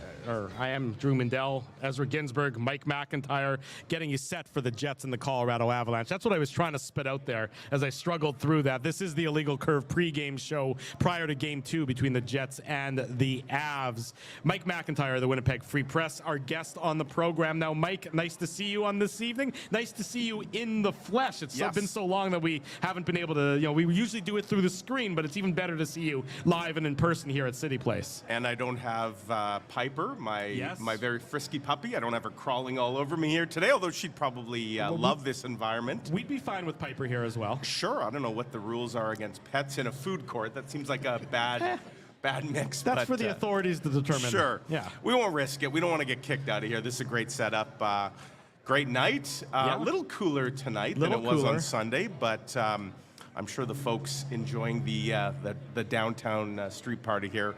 I am Drew Mindell, Ezra Ginsburg, Mike McIntyre, getting you set for the Jets and the Colorado Avalanche. That's what I was trying to spit out there as I struggled through that. This is the Illegal Curve pregame show prior to Game 2 between the Jets and the Avs. Mike McIntyre, the Winnipeg Free Press, our guest on the program. Now, Mike, nice to see you on this evening. Nice to see you in the flesh. It's been so long that we haven't been able to, we usually do it through the screen, but it's even better to see you live and in person here at Cityplace. And I don't have Piper, my very frisky puppy. I don't have her crawling all over me here today, although she'd probably love this environment. We'd be fine with Piper here as well. Sure. I don't know what the rules are against pets in a food court. That seems like a bad mix. That's for the authorities to determine. Sure. Yeah. We won't risk it. We don't want to get kicked out of here. This is a great setup. Great night. A little cooler tonight than it was on Sunday, but I'm sure the folks enjoying the downtown street party here,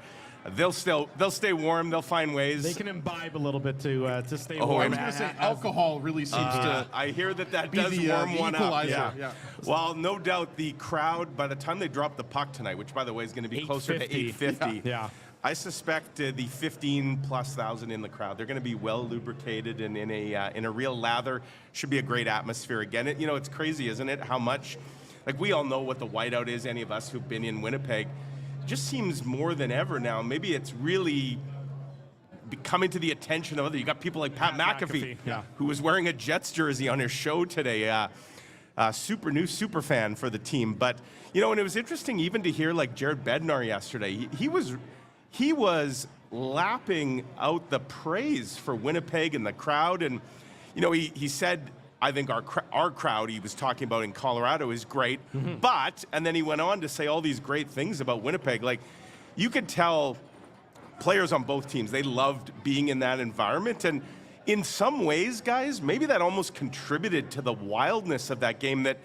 they'll stay warm. They'll find ways. They can imbibe a little bit to stay warm. I was going to say alcohol really seems to. I hear that does the, warm the one equalizer. up. Yeah. Well, no doubt the crowd, by the time they drop the puck tonight, which by the way is going to be closer to 850. Yeah. I suspect the 15,000+ in the crowd, they're going to be well lubricated and in a real lather. Should be a great atmosphere again. It's crazy, isn't it? How much. Like, we all know what the whiteout is, any of us who've been in Winnipeg. It just seems more than ever now. Maybe it's really coming to the attention of others. You got people like Pat McAfee, who was wearing a Jets jersey on his show today. Super fan for the team. But, and it was interesting even to hear, like, Jared Bednar yesterday. He was lapping out the praise for Winnipeg and the crowd. And, he said, I think our crowd he was talking about in Colorado is great, and then he went on to say all these great things about Winnipeg. Like, you could tell players on both teams, they loved being in that environment. And in some ways, guys, maybe that almost contributed to the wildness of that game, that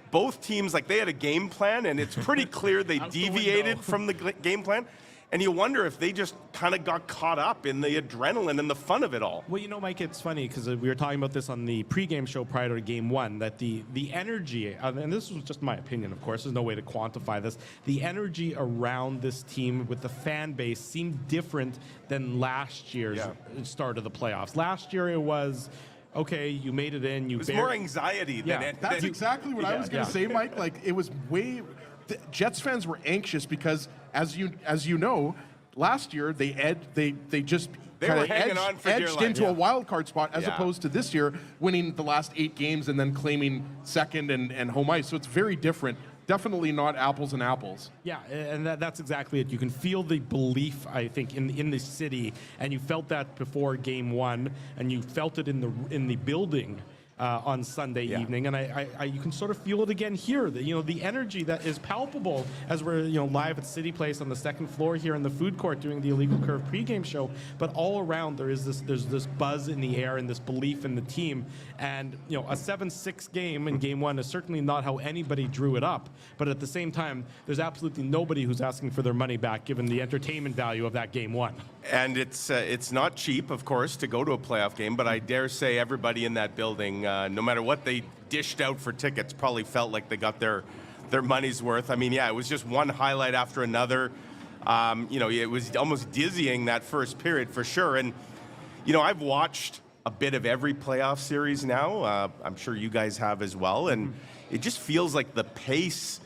both teams, like, they had a game plan, and it's pretty clear they deviated from the game plan. And you wonder if they just kind of got caught up in the adrenaline and the fun of it all. Well, Mike, it's funny because we were talking about this on the pregame show prior to Game 1, that the energy, and this was just my opinion, of course, there's no way to quantify this, the energy around this team with the fan base seemed different than last year's start of the playoffs. Last year it was, okay, you made it in. It was more anxiety than it. That's exactly what I was going to say, Mike. Like, it was way... Jets fans were anxious because, as you know, last year they just were hanging on for dear edged life. into a wild card spot, as opposed to this year winning the last 8 games and then claiming second and home ice. So it's very different. Definitely not apples and apples. Yeah, and that's exactly it. You can feel the belief, I think, in the city, and you felt that before Game 1, and you felt it in the building on Sunday evening, and you can sort of feel it again here. The energy that is palpable as we're live at Cityplace on the second floor here in the food court doing the Illegal Curve pregame show. But all around there's this buzz in the air and this belief in the team. And a 7-6 game in Game 1 is certainly not how anybody drew it up. But at the same time, there's absolutely nobody who's asking for their money back given the entertainment value of that Game 1. And it's not cheap, of course, to go to a playoff game. But I dare say everybody in that building, no matter what they dished out for tickets, probably felt like they got their money's worth. I mean, it was just one highlight after another. It was almost dizzying that first period for sure. And, I've watched a bit of every playoff series now. I'm sure you guys have as well. And it just feels like the pace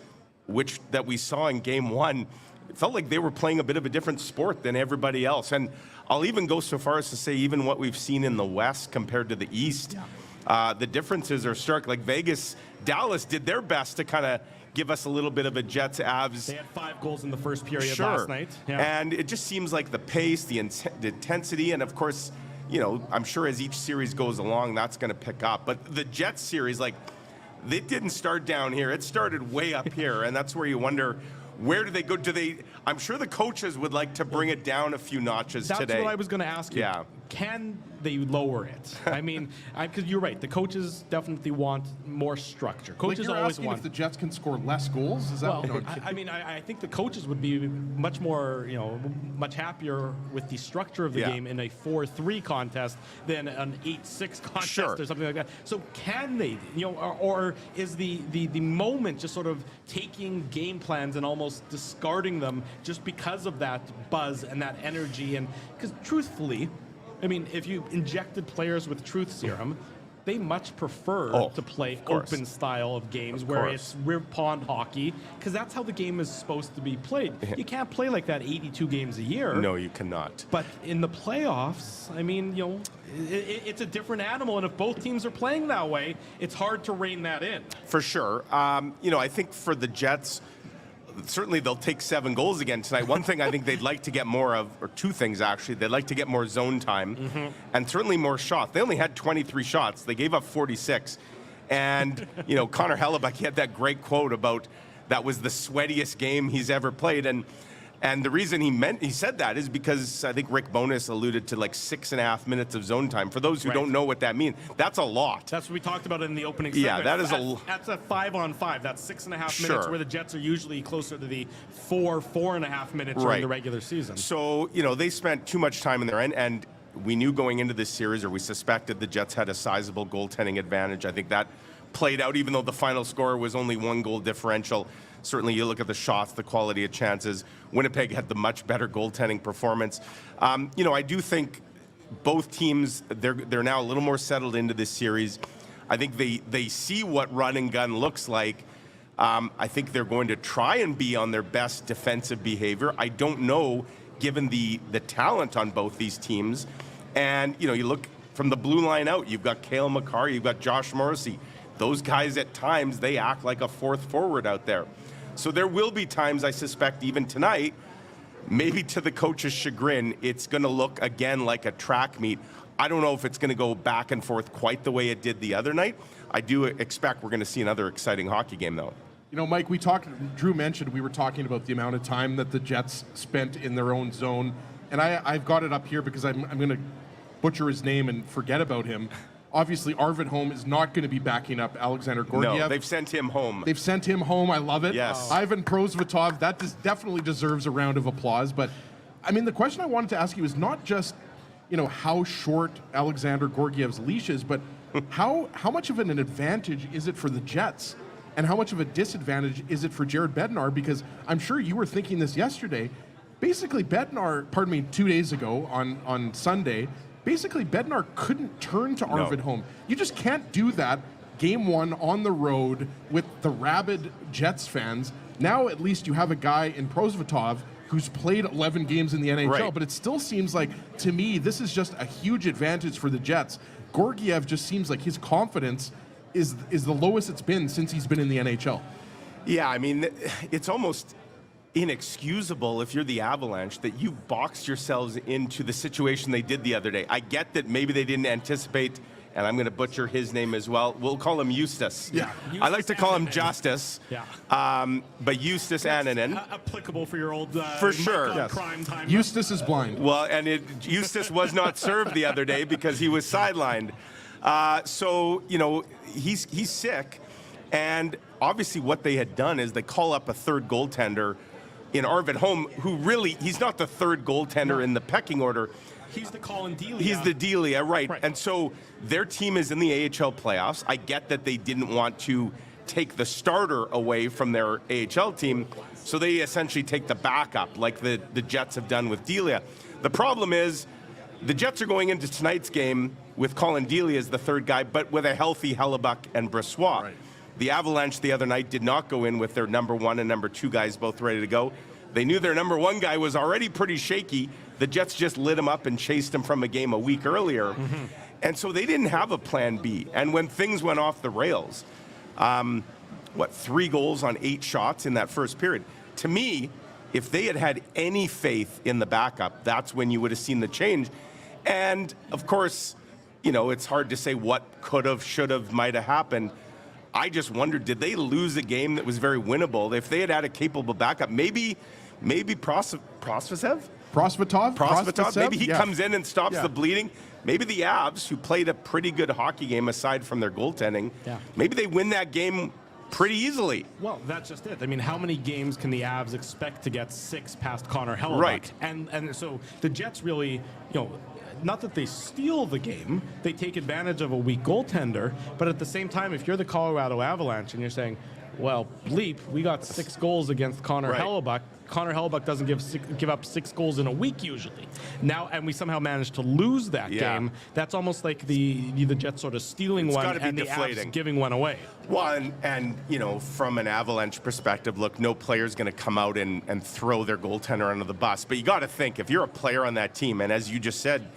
that we saw in Game 1, it felt like they were playing a bit of a different sport than everybody else. And I'll even go so far as to say even what we've seen in the West compared to the East, the differences are stark. Like Dallas did their best to kind of give us a little bit of a Jets-Avs. They had 5 goals in the first period last night. Yeah. And it just seems like the pace, the intensity, and of course, I'm sure as each series goes along, that's going to pick up. But the Jets series, like, it didn't start down here. It started way up here, and that's where you wonder, where do they go? I'm sure the coaches would like to bring it down a few notches today. That's what I was going to ask you. Yeah. Can they lower it? I mean, because you're right. The coaches definitely want more structure. Coaches you're always asking want. if the Jets can score less goals? Is that Well, what I think the coaches would be much more, much happier with the structure of the game in a 4-3 contest than an 8-6 contest or something like that. So can they, or is the moment just sort of taking game plans and almost discarding them just because of that buzz and that energy? And because truthfully, I mean, if you injected players with truth serum, they much prefer to play open style of games where it's rear pond hockey, because that's how the game is supposed to be played. You can't play like that 82 games a year. No, you cannot. But in the playoffs, I mean, it's a different animal, and if both teams are playing that way, it's hard to rein that in. For sure. I think for the Jets, certainly they'll take 7 goals again tonight. One thing I think they'd like to get more of, or 2 things actually, they'd like to get more zone time and certainly more shots. They only had 23 shots. They gave up 46. And, Connor Hellebuck, he had that great quote about that was the sweatiest game he's ever played. And the reason he said that is because I think Rick Bowness alluded to like 6.5 minutes of zone time. For those who don't know what that means, that's a lot. That's what we talked about in the opening segment. Yeah, that is that's a 5-on-5. That's 6.5 minutes, where the Jets are usually closer to the 4.5 minutes during the regular season. So, they spent too much time in there. And we knew going into this series, or we suspected the Jets had a sizable goaltending advantage. I think that played out, even though the final score was only 1 goal differential. Certainly, you look at the shots, the quality of chances. Winnipeg had the much better goaltending performance. I do think both teams, they're now a little more settled into this series. I think they see what run and gun looks like. I think they're going to try and be on their best defensive behavior. I don't know, given the talent on both these teams. And, you look from the blue line out, you've got Cale Makar, you've got Josh Morrissey. Those guys at times, they act like a fourth forward out there. So there will be times, I suspect, even tonight, maybe to the coach's chagrin, it's going to look again like a track meet. I don't know if it's going to go back and forth quite the way it did the other night. I do expect we're going to see another exciting hockey game, though. Mike, Drew mentioned we were talking about the amount of time that the Jets spent in their own zone. And I've got it up here because I'm going to butcher his name and forget about him. Obviously, Arvid Holm is not going to be backing up Alexander Gorgiev. No, they've sent him home. I love it. Yes. Ivan Prosvetov, that definitely deserves a round of applause. But, I mean, the question I wanted to ask you is not just, how short Alexander Gorgiev's leash is, but how much of an advantage is it for the Jets? And how much of a disadvantage is it for Jared Bednar? Because I'm sure you were thinking this yesterday. Basically, 2 days ago on Sunday, basically, Bednar couldn't turn to Arvid Holm. You just can't do that game 1 on the road with the rabid Jets fans. Now, at least you have a guy in Prosvetov who's played 11 games in the NHL, but it still seems like, to me, this is just a huge advantage for the Jets. Gorgiev just seems like his confidence is the lowest it's been since he's been in the NHL. Yeah, I mean, it's almost inexcusable if you're the Avalanche that you boxed yourselves into the situation they did the other day. I get that maybe they didn't anticipate, and I'm going to butcher his name as well. We'll call him Eustace. Yeah. I like to call him Justice. Yeah. But Eustace Annanen. Applicable for your old for sure. Prime time. Eustace is blind. Well, and Eustace was not served the other day because he was sidelined. So, he's sick. And obviously what they had done is they call up a third goaltender in Arvid Holm, who really, he's not the third goaltender in the pecking order. He's the Colin Delia. He's the Delia, right. And so their team is in the AHL playoffs. I get that they didn't want to take the starter away from their AHL team, so they essentially take the backup, like the Jets have done with Delia. The problem is the Jets are going into tonight's game with Colin Delia as the third guy, but with a healthy Hellebuck and Brossoit. Right. The Avalanche the other night did not go in with their number 1 and number 2 guys both ready to go. They knew their number 1 guy was already pretty shaky. The Jets just lit him up and chased him from a game a week earlier. And so they didn't have a plan B. And when things went off the rails, 3 goals on 8 shots in that first period. To me, if they had had any faith in the backup, that's when you would have seen the change. And, of course, it's hard to say what could have, should have, might have happened. I just wondered, did they lose a game that was very winnable? If they had had a capable backup, maybe Prosvetov, maybe he comes in and stops the bleeding. Maybe the Avs, who played a pretty good hockey game aside from their goaltending, maybe they win that game pretty easily. Well, that's just it. I mean, how many games can the Avs expect to get 6 past Connor Hellebuyck? Right. And so the Jets really, not that they steal the game, they take advantage of a weak goaltender, but at the same time, if you're the Colorado Avalanche and you're saying, well, bleep, we got 6 goals against Connor Hellebuyck. Connor Hellebuyck doesn't give up 6 goals in a week usually. Now, and we somehow managed to lose that game. That's almost like the Jets sort of stealing one and the Avs giving one away. Well, and from an Avalanche perspective, look, no player's going to come out and throw their goaltender under the bus. But you got to think, if you're a player on that team, and as you just said,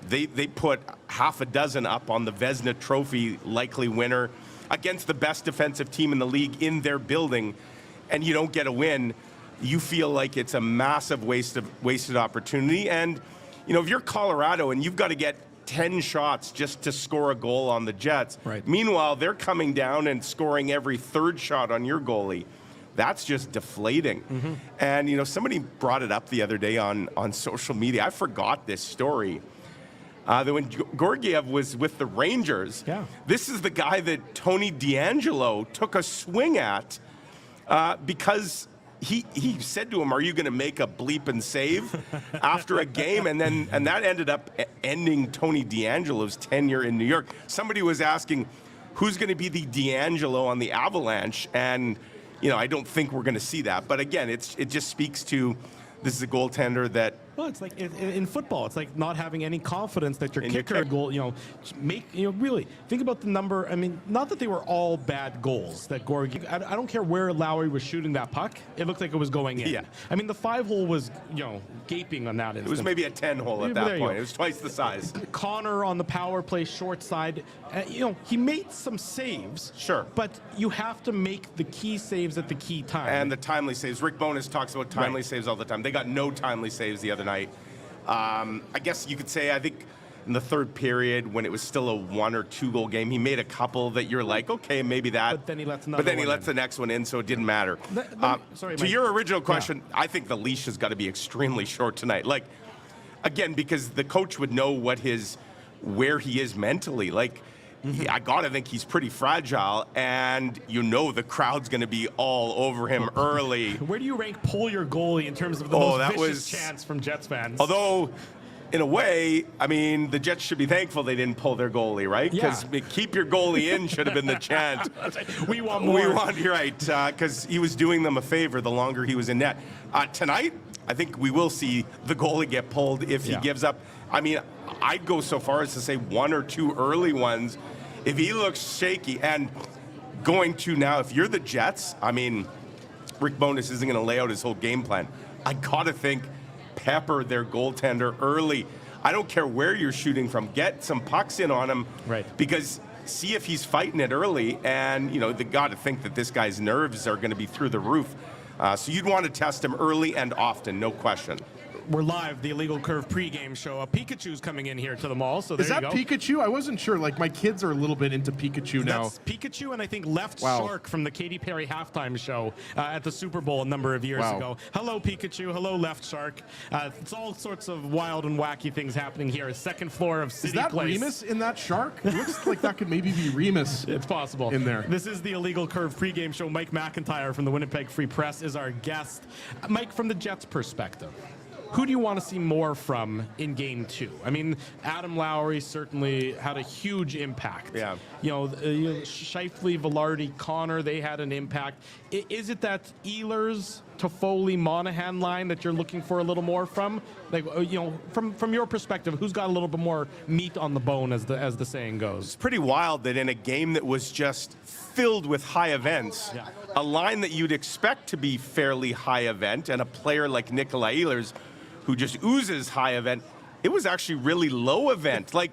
they put half a dozen up on the Vezina Trophy likely winner against the best defensive team in the league in their building, and you don't get a win, you feel like it's a massive wasted opportunity. And, if you're Colorado and you've got to get 10 shots just to score a goal on the Jets, meanwhile, they're coming down and scoring every third shot on your goalie. That's just deflating. And, somebody brought it up the other day on social media. I forgot this story. That when Georgiev was with the Rangers, this is the guy that Tony DeAngelo took a swing at because he said to him, "Are you going to make a bleep and save?" after a game, and that ended up ending Tony DeAngelo's tenure in New York. Somebody was asking, who's going to be the DeAngelo on the Avalanche, and I don't think we're going to see that. But again, it just speaks to this is a goaltender that. Well, it's like in football, it's like not having any confidence that your kicker goal, really think about the number. I mean, not that they were all bad goals that Gorgie. I don't care where Lowry was shooting that puck. It looked like it was going in. Yeah. I mean, the 5-hole was, gaping on that instant. It was maybe a 10-hole at that point. It was twice the size. Connor on the power play short side, he made some saves. Sure. But you have to make the key saves at the key time. And the timely saves. Rick Bowness talks about timely saves all the time. They got no timely saves the other night. I guess you could say, I think in the third period, when it was still a 1 or 2 goal game, he made a couple that you're like, okay, maybe that. But then he lets another the next one in, so it didn't matter. To your original question, I think the leash has got to be extremely short tonight. Like, again, because the coach would know where he is mentally. Like, I got to think he's pretty fragile, and the crowd's going to be all over him early. Where do you rank pull your goalie in terms of the most vicious chants from Jets fans? Although, in a way, I mean, the Jets should be thankful they didn't pull their goalie, right? Because keep your goalie in should have been the chant. We want more. You're right, because he was doing them a favor the longer he was in net. Tonight, I think we will see the goalie get pulled if he gives up. I mean, I'd go so far as to say 1 or 2 early ones. If he looks shaky, and going to now, if you're the Jets, I mean, Rick Bowness isn't going to lay out his whole game plan. I got to think pepper their goaltender early. I don't care where you're shooting from. Get some pucks in on him. Right. Because see if he's fighting it early, and, they got to think that this guy's nerves are going to be through the roof. So you'd want to test him early and often, no question. We're live, the Illegal Curve pregame show. Pikachu's coming in here to the mall, so there you go. Is that Pikachu? I wasn't sure. Like, my kids are a little bit into Pikachu now. That's Pikachu, and I think Left Shark from the Katy Perry halftime show at the Super Bowl a number of years ago. Hello, Pikachu. Hello, Left Shark. It's all sorts of wild and wacky things happening here. Second floor of Cityplace. Is that Remus in that shark? It looks like that could maybe be Remus. It's possible. In there. This is the Illegal Curve pregame show. Mike McIntyre from the Winnipeg Free Press is our guest. Mike, from the Jets' perspective, who do you want to see more from in Game 2? I mean, Adam Lowry certainly had a huge impact. Yeah. Scheifele, Velarde, Connor, they had an impact. Is it that Ehlers, Toffoli, Monahan line that you're looking for a little more from? Like, from your perspective, who's got a little bit more meat on the bone, as the saying goes? It's pretty wild that in a game that was just filled with high events, a line that you'd expect to be fairly high event, and a player like Nikolai Ehlers, who just oozes high event, it was actually really low event. Like,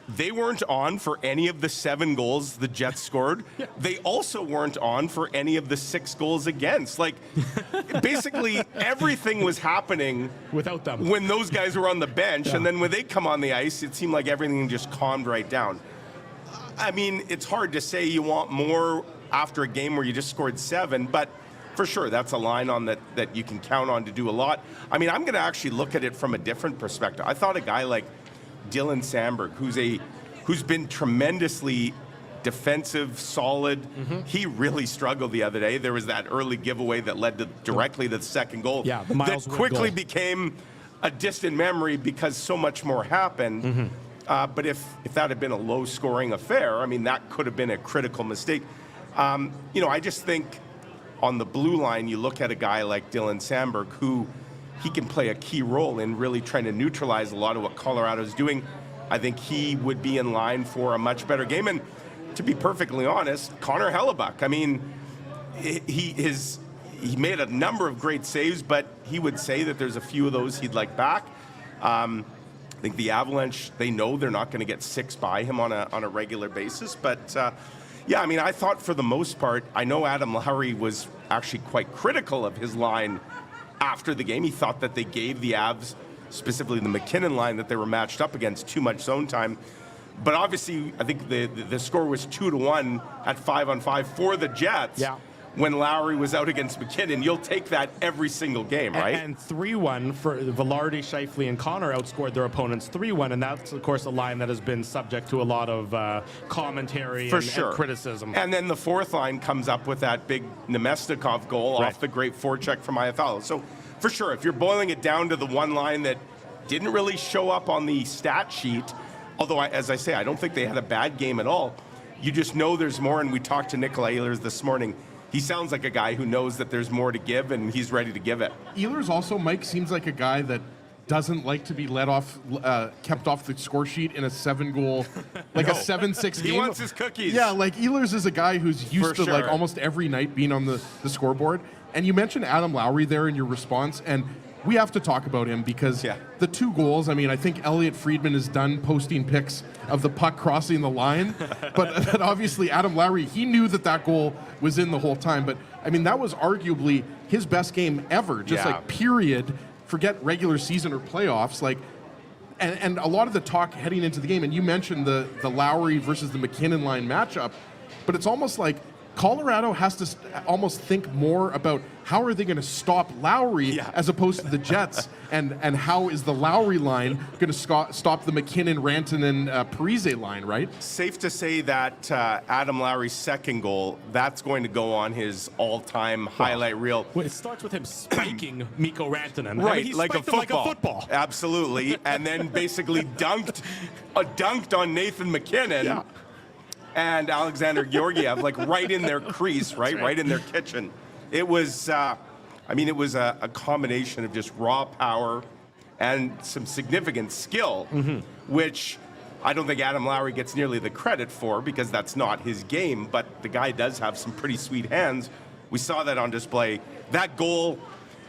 they weren't on for any of the 7 goals the Jets scored. They also weren't on for any of the 6 goals against. Like, basically everything was happening without them when those guys were on the bench. And then when they come on the ice, it seemed like everything just calmed right down. I mean, it's hard to say you want more after a game where you just scored 7, but for sure, that's a line on that you can count on to do a lot. I mean, I'm going to actually look at it from a different perspective. I thought a guy like Dylan Sandberg, who's been tremendously defensive, solid. He really struggled the other day. There was that early giveaway that led directly to the second goal. Yeah, the Miles that quickly goal. became a distant memory because so much more happened. But if that had been a low-scoring affair, I mean, that could have been a critical mistake. I just think on the blue line, you look at a guy like Dylan Sandberg, who he can play a key role in really trying to neutralize a lot of what Colorado's doing. I think he would be in line for a much better game. And to be perfectly honest, Connor Hellebuck, I mean, he made a number of great saves, but he would say that there's a few of those he'd like back. I think the Avalanche, they know they're not going to get 6 by him on a regular basis. But, yeah, I mean, I thought for the most part, I know Adam Lowry was actually quite critical of his line after the game. He thought that they gave the Avs, specifically the McKinnon line that they were matched up against, too much zone time. But obviously, I think the score was 2-1 at 5-on-5 for the Jets. Yeah. When Lowry was out against McKinnon. You'll take that every single game, right? And 3-1 for Velarde, Scheifele, and Connor outscored their opponents 3-1, and that's, of course, a line that has been subject to a lot of commentary and criticism. And then the fourth line comes up with that big Nemestikov goal off the great forecheck from Iafallo. So, for sure, if you're boiling it down to the one line that didn't really show up on the stat sheet, although, as I say, I don't think they had a bad game at all, you just know there's more, and we talked to Nikolai Ehlers this morning. He sounds like a guy who knows that there's more to give, and he's ready to give it. Ehlers also, Mike, seems like a guy that doesn't like to be kept off the score sheet in a 7-goal, like a 7-6 game. He wants his cookies. Yeah, like Ehlers is a guy who's used to like almost every night being on the scoreboard. And you mentioned Adam Lowry there in your response, and we have to talk about him because the 2 goals, I mean, I think Elliot Friedman is done posting pics of the puck crossing the line, but obviously Adam Lowry, he knew that goal was in the whole time. But, I mean, that was arguably his best game ever, just like period, forget regular season or playoffs. Like, and a lot of the talk heading into the game, and you mentioned the Lowry versus the McKinnon line matchup, but it's almost like Colorado has to almost think more about how are they going to stop Lowry as opposed to the Jets, and how is the Lowry line going to stop the McKinnon, Rantanen, Parise line, right? Safe to say that Adam Lowry's second goal, that's going to go on his all-time highlight reel. Well, it starts with him spiking Mikko Rantanen. Right, I mean, he like a football. Absolutely, and then basically dunked on Nathan McKinnon. Yeah. And Alexander Georgiev, like right in their crease, right in their kitchen. It was, it was a combination of just raw power and some significant skill, which I don't think Adam Lowry gets nearly the credit for because that's not his game, but the guy does have some pretty sweet hands. We saw that on display. That goal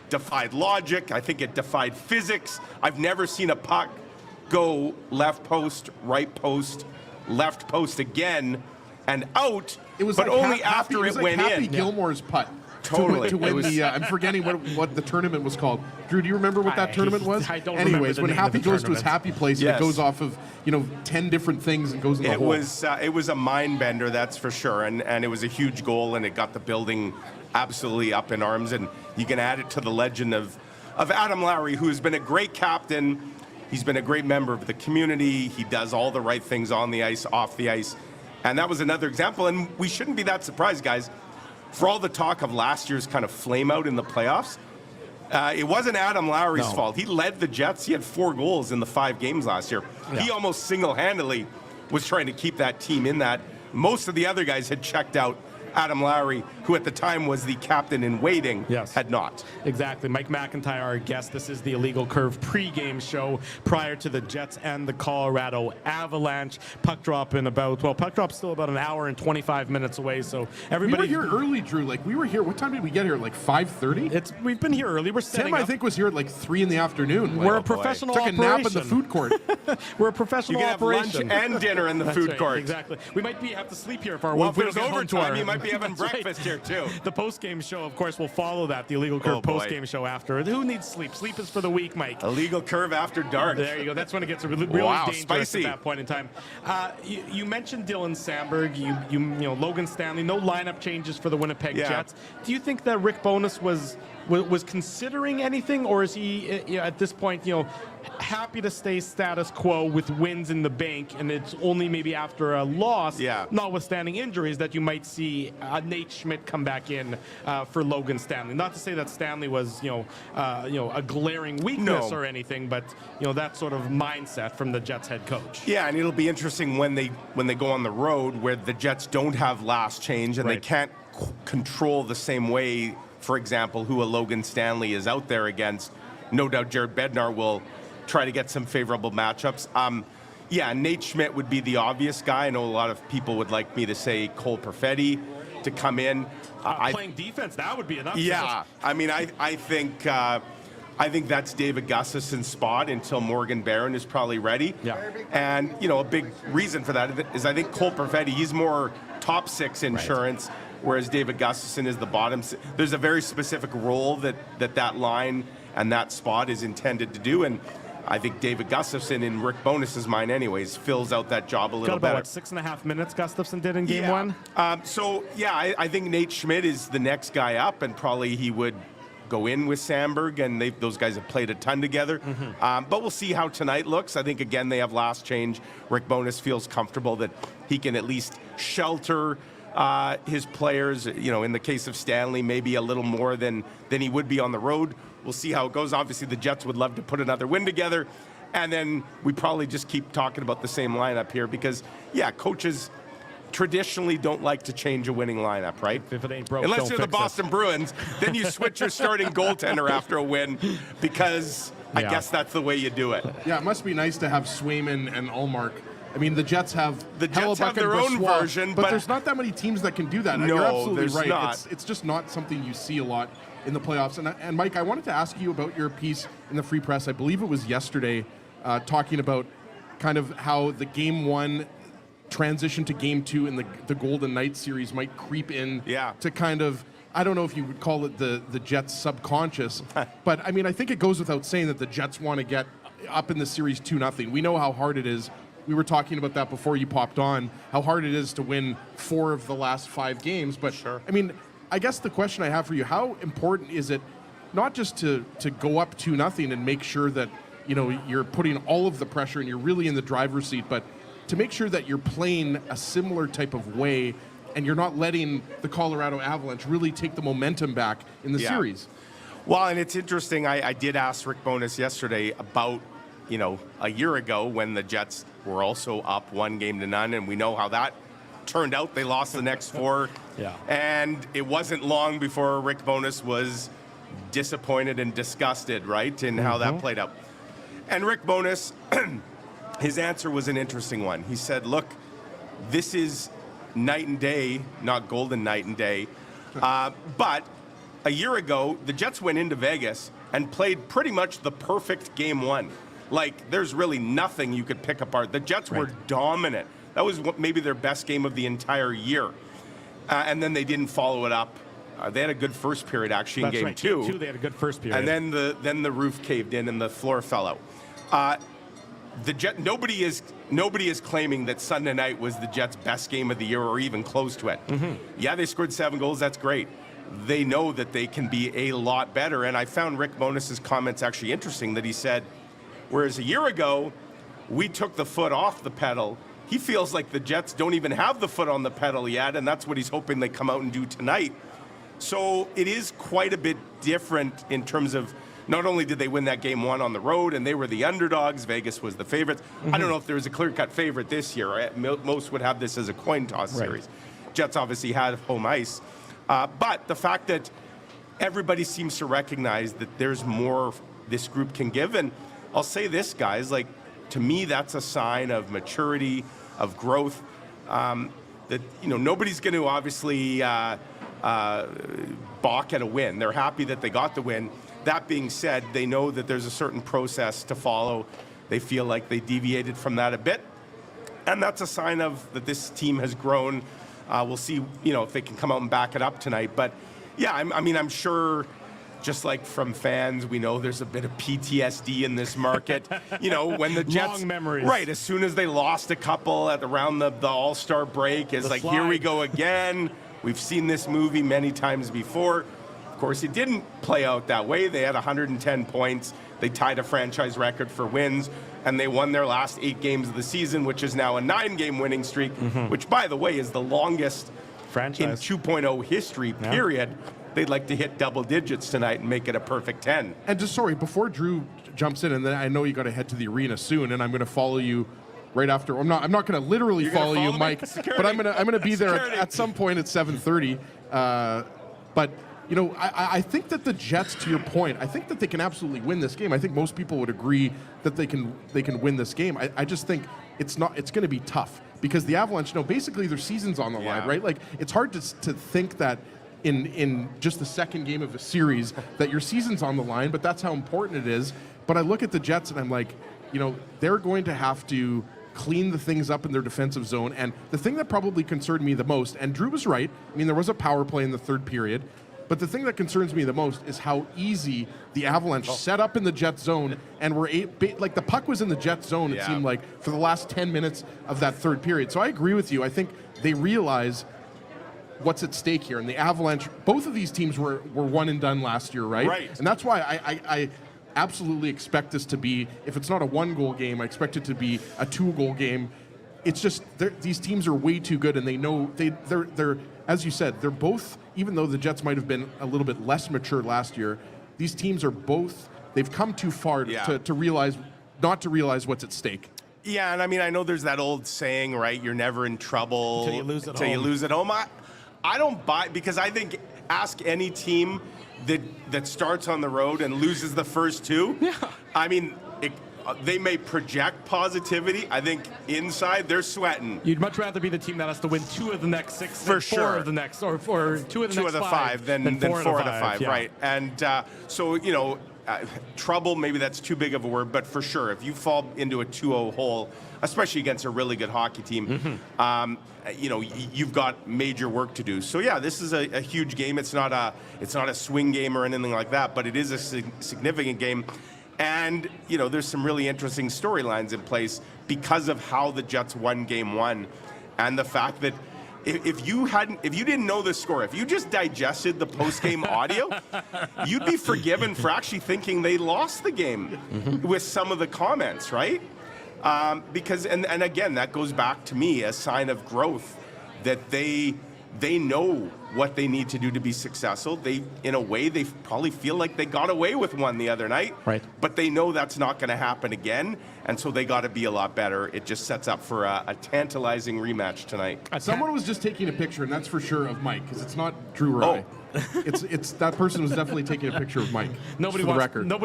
defied logic. I think it defied physics. I've never seen a puck go left post, right post, left post again and out, it was but like only after it went Happy in. Gilmore's putt. Totally. To win the, I'm forgetting what the tournament was called. Drew, do you remember what that tournament was? I don't Anyways, remember the when name Happy of the goes to his happy place, and it goes off of 10 different things and goes in the hole. It was a mind bender, that's for sure, and it was a huge goal, and it got the building absolutely up in arms. And you can add it to the legend of Adam Lowry, who has been a great captain. He's been a great member of the community. He does all the right things on the ice, off the ice. And that was another example. And we shouldn't be that surprised, guys. For all the talk of last year's kind of flame out in the playoffs, it wasn't Adam Lowry's fault. He led the Jets. He had 4 goals in the 5 games last year. Yeah. He almost single-handedly was trying to keep that team in that. Most of the other guys had checked out. Adam Lowry, who at the time was the captain in waiting, had not. Exactly. Mike McIntyre, our guest. This is the Illegal Curve pregame show prior to the Jets and the Colorado Avalanche. Puck drop in puck drop's still about an hour and 25 minutes away, so everybody... We were here early, Drew. Like, we were here, what time did we get here? Like 5:30? We've been here early. We're setting Tim, up. I think, was here at like 3 in the afternoon. We're a professional operation. Took a nap in the food court. We're a professional operation. You can have lunch and dinner in the food court. Exactly. We might have to sleep here if our if there's overtime, you might be having breakfast here. here too. The post-game show, of course, will follow that. The Illegal Curve post-game show after. Who needs sleep? Sleep is for the weak, Mike. Illegal Curve after dark. There you go. That's when it gets really dangerous spicy. at that point in time. You mentioned Dylan Sandberg. You know Logan Stanley. No lineup changes for the Winnipeg Jets. Do you think that Rick Bowness was considering anything, or is he at this point happy to stay status quo with wins in the bank, and it's only maybe after a loss, notwithstanding injuries, that you might see Nate Schmidt come back in for Logan Stanley? Not to say that Stanley was a glaring weakness or anything, but that sort of mindset from the Jets head coach. Yeah, and it'll be interesting when they go on the road where the Jets don't have last change and they can't control the same way, for example, who a Logan Stanley is out there against. No doubt Jared Bednar will try to get some favorable matchups. Nate Schmidt would be the obvious guy. I know a lot of people would like me to say Cole Perfetti to come in. Playing defense, that would be enough. Yeah, I mean, I think that's David Gustafson's spot until Morgan Barron is probably ready. Yeah. And, a big reason for that is I think Cole Perfetti, he's more top six insurance, whereas David Gustafson is the bottom. There's a very specific role that line and that spot is intended to do, and I think David Gustafson, in Rick Bowness's mind anyways, fills out that job a little better. Got about 6.5 minutes Gustafson did in game one? I think Nate Schmidt is the next guy up, and probably he would go in with Sandberg, and those guys have played a ton together. But we'll see how tonight looks. I think, again, they have last change. Rick Bowness feels comfortable that he can at least shelter his players, in the case of Stanley, maybe a little more than he would be on the road. We'll see how it goes. Obviously, the Jets would love to put another win together, and then we probably just keep talking about the same lineup here because, coaches traditionally don't like to change a winning lineup, right? If it ain't broke, unless you're the Boston Bruins, then you switch your starting goaltender after a win because I guess that's the way you do it. Yeah, it must be nice to have Swayman and Ullmark. I mean, the Jets have their own version, but there's not that many teams that can do that. No, you're absolutely there's right. not. It's just not something you see a lot in the playoffs. And Mike, I wanted to ask you about your piece in the Free Press. I believe it was yesterday, talking about kind of how the Game 1 transition to Game 2 in the Golden Knights series might creep in to kind of, I don't know if you would call it the Jets subconscious, but I mean, I think it goes without saying that the Jets want to get up in the series 2-0. We know how hard it is. We were talking about that before you popped on, how hard it is to win 4 of the last 5 games. But, I mean, I guess the question I have for you, how important is it not just to go up 2-0 and make sure that, you're putting all of the pressure and you're really in the driver's seat, but to make sure that you're playing a similar type of way and you're not letting the Colorado Avalanche really take the momentum back in the series? Well, and it's interesting. I did ask Rick Bowness yesterday about, a year ago when the Jets were also up 1-0, and we know how that turned out. They lost the next 4. And it wasn't long before Rick Bowness was disappointed and disgusted, right, in how that played out. And Rick Bowness, his answer was an interesting one. He said, look, this is night and day, not golden night and day. But a year ago, the Jets went into Vegas and played pretty much the perfect Game 1. Like, there's really nothing you could pick apart. The Jets were dominant. That was maybe their best game of the entire year. And then they didn't follow it up. They had a good first period, actually, in Game 2. They had a good first period. And then the roof caved in and the floor fell out. Nobody is claiming that Sunday night was the Jets' best game of the year or even close to it. Yeah, they scored 7 goals. That's great. They know that they can be a lot better. And I found Rick Bowness's comments actually interesting, that he said, whereas a year ago, we took the foot off the pedal, he feels like the Jets don't even have the foot on the pedal yet, and that's what he's hoping they come out and do tonight. So it is quite a bit different in terms of not only did they win that Game 1 on the road, and they were the underdogs, Vegas was the favorites. I don't know if there was a clear-cut favorite this year. Right? Most would have this as a coin toss series. Jets obviously had home ice. But the fact that everybody seems to recognize that there's more this group can give, and I'll say this, guys, like, to me, that's a sign of maturity, of growth, that, nobody's going to obviously balk at a win. They're happy that they got the win. That being said, they know that there's a certain process to follow. They feel like they deviated from that a bit. And that's a sign of that this team has grown We'll see, if they can come out and back it up tonight. But yeah, I'm sure. Just like from fans, we know there's a bit of PTSD in this market. When the Jets, long memories, right? As soon as they lost a couple around the All-Star break, it's like, here we go again. We've seen this movie many times before. Of course, it didn't play out that way. They had 110 points. They tied a franchise record for wins, and they won their last 8 games of the season, which is now a 9-game winning streak, which, by the way, is the longest franchise in 2.0 history, period. They'd like to hit double digits tonight and make it a perfect 10. And just before Drew jumps in, and then I know you got to head to the arena soon, and I'm going to follow you right after. I'm not going to literally follow you, Mike, but I'm going to be there at some point at 7:30. But I think that the Jets, to your point, I think that they can absolutely win this game. I think most people would agree that they can win this game. I just think it's going to be tough because the Avalanche, basically their season's on the line, right? Like it's hard to think that in just the second game of a series that your season's on the line, but that's how important it is. But I look at the Jets and I'm like, they're going to have to clean the things up in their defensive zone. And the thing that probably concerned me the most, and Drew was right, there was a power play in the third period, but the thing that concerns me the most is how easy the Avalanche set up in the Jet zone and were like the puck was in the Jet zone, it seemed like, for the last 10 minutes of that third period. So I agree with you. I think they realize what's at stake here. And the Avalanche, both of these teams were one and done last year, right? Right. And that's why I absolutely expect this to be, if it's not a 1-goal game, I expect it to be a 2-goal game. It's just, these teams are way too good, and they know, they're as you said, they're both, even though the Jets might have been a little bit less mature last year, these teams are both, they've come too far to realize, not to realize what's at stake. Yeah, and I know there's that old saying, right? You're never in trouble until you lose at home. I don't buy, because I think ask any team that starts on the road and loses the first 2. Yeah. They may project positivity. I think inside they're sweating. You'd much rather be the team that has to win 2 of the next 6 for than 4 sure. of the next, or 2 of the next 5 than 4 out of 5, yeah. right? And so trouble, maybe that's too big of a word, but for sure, if you fall into a 2-0 hole, especially against a really good hockey team, you've got major work to do. So yeah, this is a huge game. It's not a swing game or anything like that, but it is a significant game. And there's some really interesting storylines in place because of how the Jets won Game 1, and the fact that if you didn't know the score, if you just digested the post-game audio, you'd be forgiven for actually thinking they lost the game with some of the comments, right? Because and again, that goes back to me a sign of growth, that they know what they need to do to be successful. In a way, they probably feel like they got away with one the other night, right? But they know that's not going to happen again, and so they got to be a lot better. It just sets up for a tantalizing rematch tonight. Someone was just taking a picture, and that's for sure of Mike, because it's not Drew or I. It's that person was definitely taking a picture of Mike. Nobody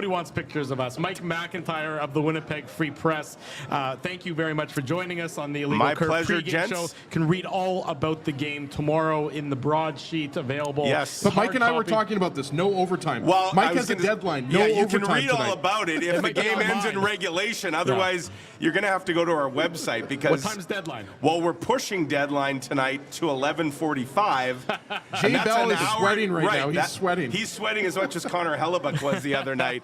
wants pictures of us. Mike McIntyre of the Winnipeg Free Press. Thank you very much for joining us on the Illegal Curve Pregame show. Can read all about the game tomorrow in the broadsheet available. Yes, but Mike and I were talking about this. No overtime. Well, Mike has a deadline. No you overtime can read tonight. all about it if the game ends in regulation. Otherwise, you're going to have to go to our website because. What time's deadline? Well, we're pushing deadline tonight to 11:45. Jay Bell is sweating right now. He's sweating. He's sweating as much as Connor Hellebuck was the other night.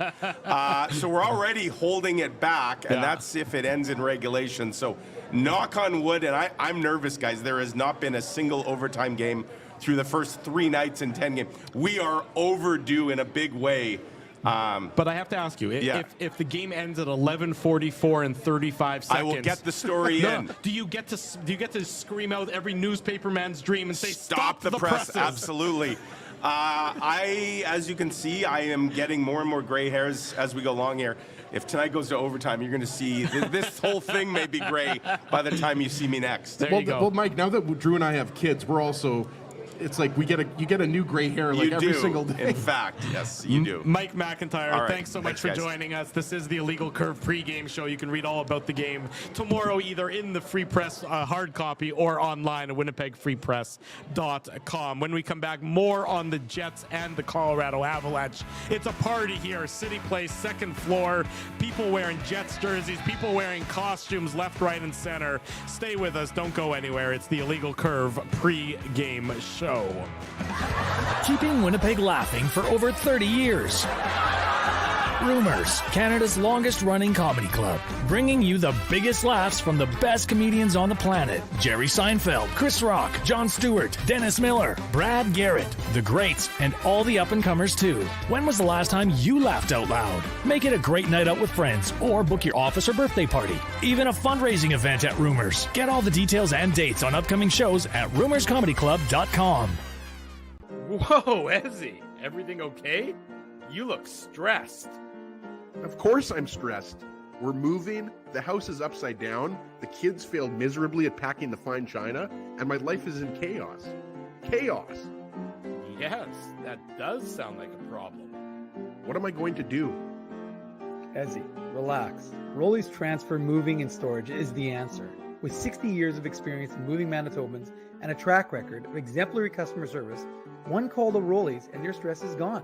So we're already holding it back, and that's if it ends in regulation. So knock on wood, and I'm nervous, guys. There has not been a single overtime game through the first 3 nights in 10 games. We are overdue in a big way. But I have to ask you, if the game ends at 11:44 and 35 seconds, I will get the story in. Do you get to scream out every newspaperman's dream and say stop the press? presses? Absolutely. As you can see, I am getting more and more gray hairs as we go along here. If tonight goes to overtime, you're going to see this whole thing may be gray by the time you see me next. Well, Mike, now that Drew and I have kids, we're also it's like you get a new gray hair like every single day. In fact, yes, you do. Mike McIntyre, All right. thanks so much for guys. joining us. This is the Illegal Curve pregame show. You can read all about the game tomorrow, either in the Free Press hard copy or online at winnipegfreepress.com. When we come back, more on the Jets and the Colorado Avalanche. It's a party here. Cityplace, second floor. People wearing Jets jerseys, people wearing costumes left, right, and center. Stay with us. Don't go anywhere. It's the Illegal Curve pregame show. Keeping Winnipeg laughing for over 30 years. Rumors, Canada's longest-running comedy club, bringing you the biggest laughs from the best comedians on the planet. Jerry Seinfeld, Chris Rock, Jon Stewart, Dennis Miller, Brad Garrett, the greats, and all the up-and-comers too. When was the last time you laughed out loud? Make it a great night out with friends, or book your office or birthday party. Even a fundraising event at Rumors. Get all the details and dates on upcoming shows at rumorscomedyclub.com. Whoa, Ezzy, everything okay? You look stressed. Of course I'm stressed. We're moving, the house is upside down, the kids failed miserably at packing the fine china, and my life is in chaos. Chaos! Yes, that does sound like a problem. What am I going to do? Ezzy, relax. Rolly's Transfer Moving and Storage is the answer. With 60 years of experience in moving Manitobans and a track record of exemplary customer service, one call to Rolly's and your stress is gone.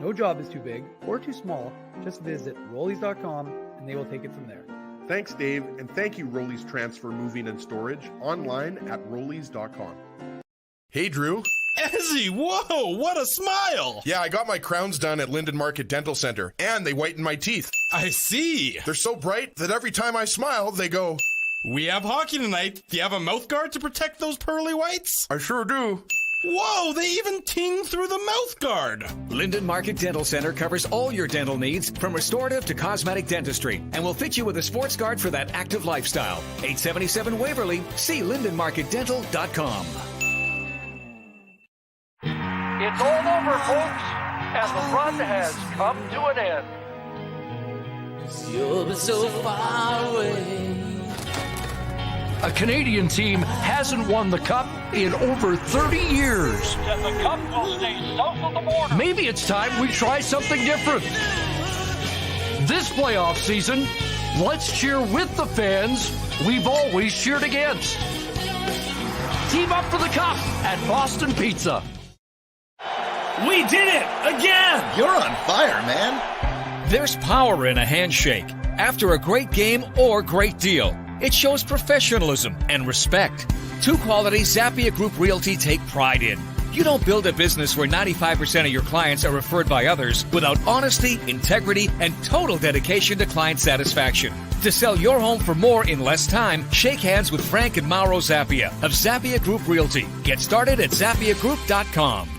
No job is too big or too small. Just visit Rollies.com and they will take it from there. Thanks, Dave, and thank you, Rolly's Transfer Moving and Storage, online at Rollies.com. Hey, Drew. Ezzy, whoa, what a smile! Yeah, I got my crowns done at Linden Market Dental Center, and they whiten my teeth. I see. They're so bright that every time I smile, they go... We have hockey tonight. Do you have a mouth guard to protect those pearly whites? I sure do. Whoa, they even ting through the mouth guard. Linden Market Dental Center covers all your dental needs from restorative to cosmetic dentistry and will fit you with a sports guard for that active lifestyle. 877 Waverly. See lindenmarketdental.com. It's all over, folks, and the run has come to an end. You're so far away. A Canadian team hasn't won the Cup in over 30 years. And the Cup will stay south of the border. Maybe it's time we try something different. This playoff season, let's cheer with the fans we've always cheered against. Team up for the Cup at Boston Pizza. We did it again! You're on fire, man. There's power in a handshake after a great game or great deal. It shows professionalism and respect. Two qualities Zappia Group Realty take pride in. You don't build a business where 95% of your clients are referred by others without honesty, integrity, and total dedication to client satisfaction. To sell your home for more in less time, shake hands with Frank and Mauro Zappia of Zappia Group Realty. Get started at zappiagroup.com.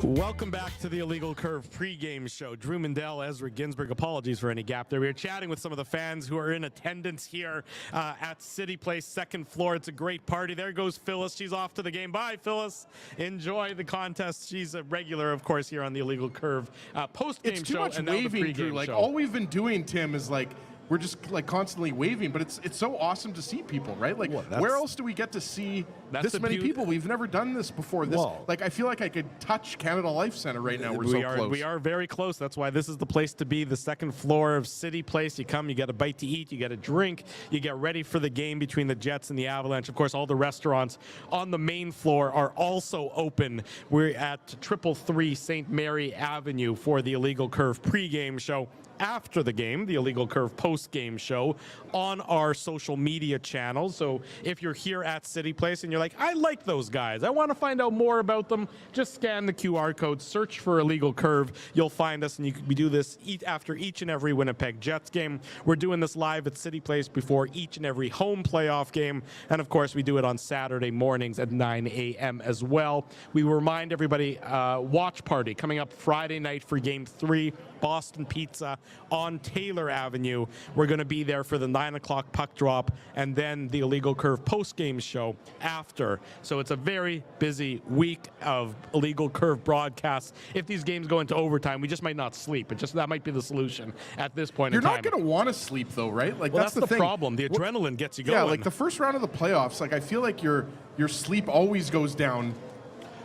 Welcome back to the Illegal Curve pregame show. Drew Mindell, Ezra Ginsburg. Apologies for any gap there. We are chatting with some of the fans who are in attendance here at Cityplace, second floor. It's a great party. There goes Phyllis. She's off to the game. Bye, Phyllis. Enjoy the contest. She's a regular, of course, here on the Illegal Curve post-game show. It's too much and now the waving, pregame Drew. Like, show. all we've been doing, Tim, is like, we're just like constantly waving, but it's so awesome to see people, right? Like, where else do we get to see this many people? We've never done this before. This, like, I feel like I could touch Canada Life Center right now. We're so close. We are very close. That's why this is the place to be, the second floor of Cityplace. You come, you get a bite to eat, you get a drink, you get ready for the game between the Jets and the Avalanche. Of course, all the restaurants on the main floor are also open. We're at 333 St. Mary Avenue for the Illegal Curve pregame show. after the game, the Illegal Curve post-game show, on our social media channels. So if you're here at Cityplace and you're like, I like those guys, I want to find out more about them, just scan the QR code, search for Illegal Curve. You'll find us, and we do this after each and every Winnipeg Jets game. We're doing this live at Cityplace before each and every home playoff game. And of course, we do it on Saturday mornings at 9 a.m. as well. We remind everybody, watch party coming up Friday night for Game 3, Boston Pizza on Taylor Avenue. We're going to be there for the 9 o'clock puck drop and then the Illegal Curve post-game show after. So it's a very busy week of Illegal Curve broadcasts. If these games go into overtime, we just might not sleep. That might be the solution at this point in time. You're not going to want to sleep, though, right? Like, that's the thing. problem. The adrenaline gets you going. Yeah, like the first round of the playoffs, like I feel like your sleep always goes down.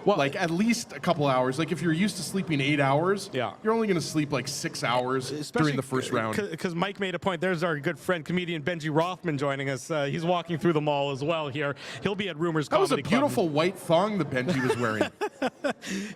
Well, like at least a couple hours. Like if you're used to sleeping 8 hours, you're only going to sleep like 6 hours during the first round. Because Mike made a point. There's our good friend, comedian Benji Rothman joining us. He's walking through the mall as well here. He'll be at Rumors Comedy Club. That was a beautiful white thong that Benji was wearing.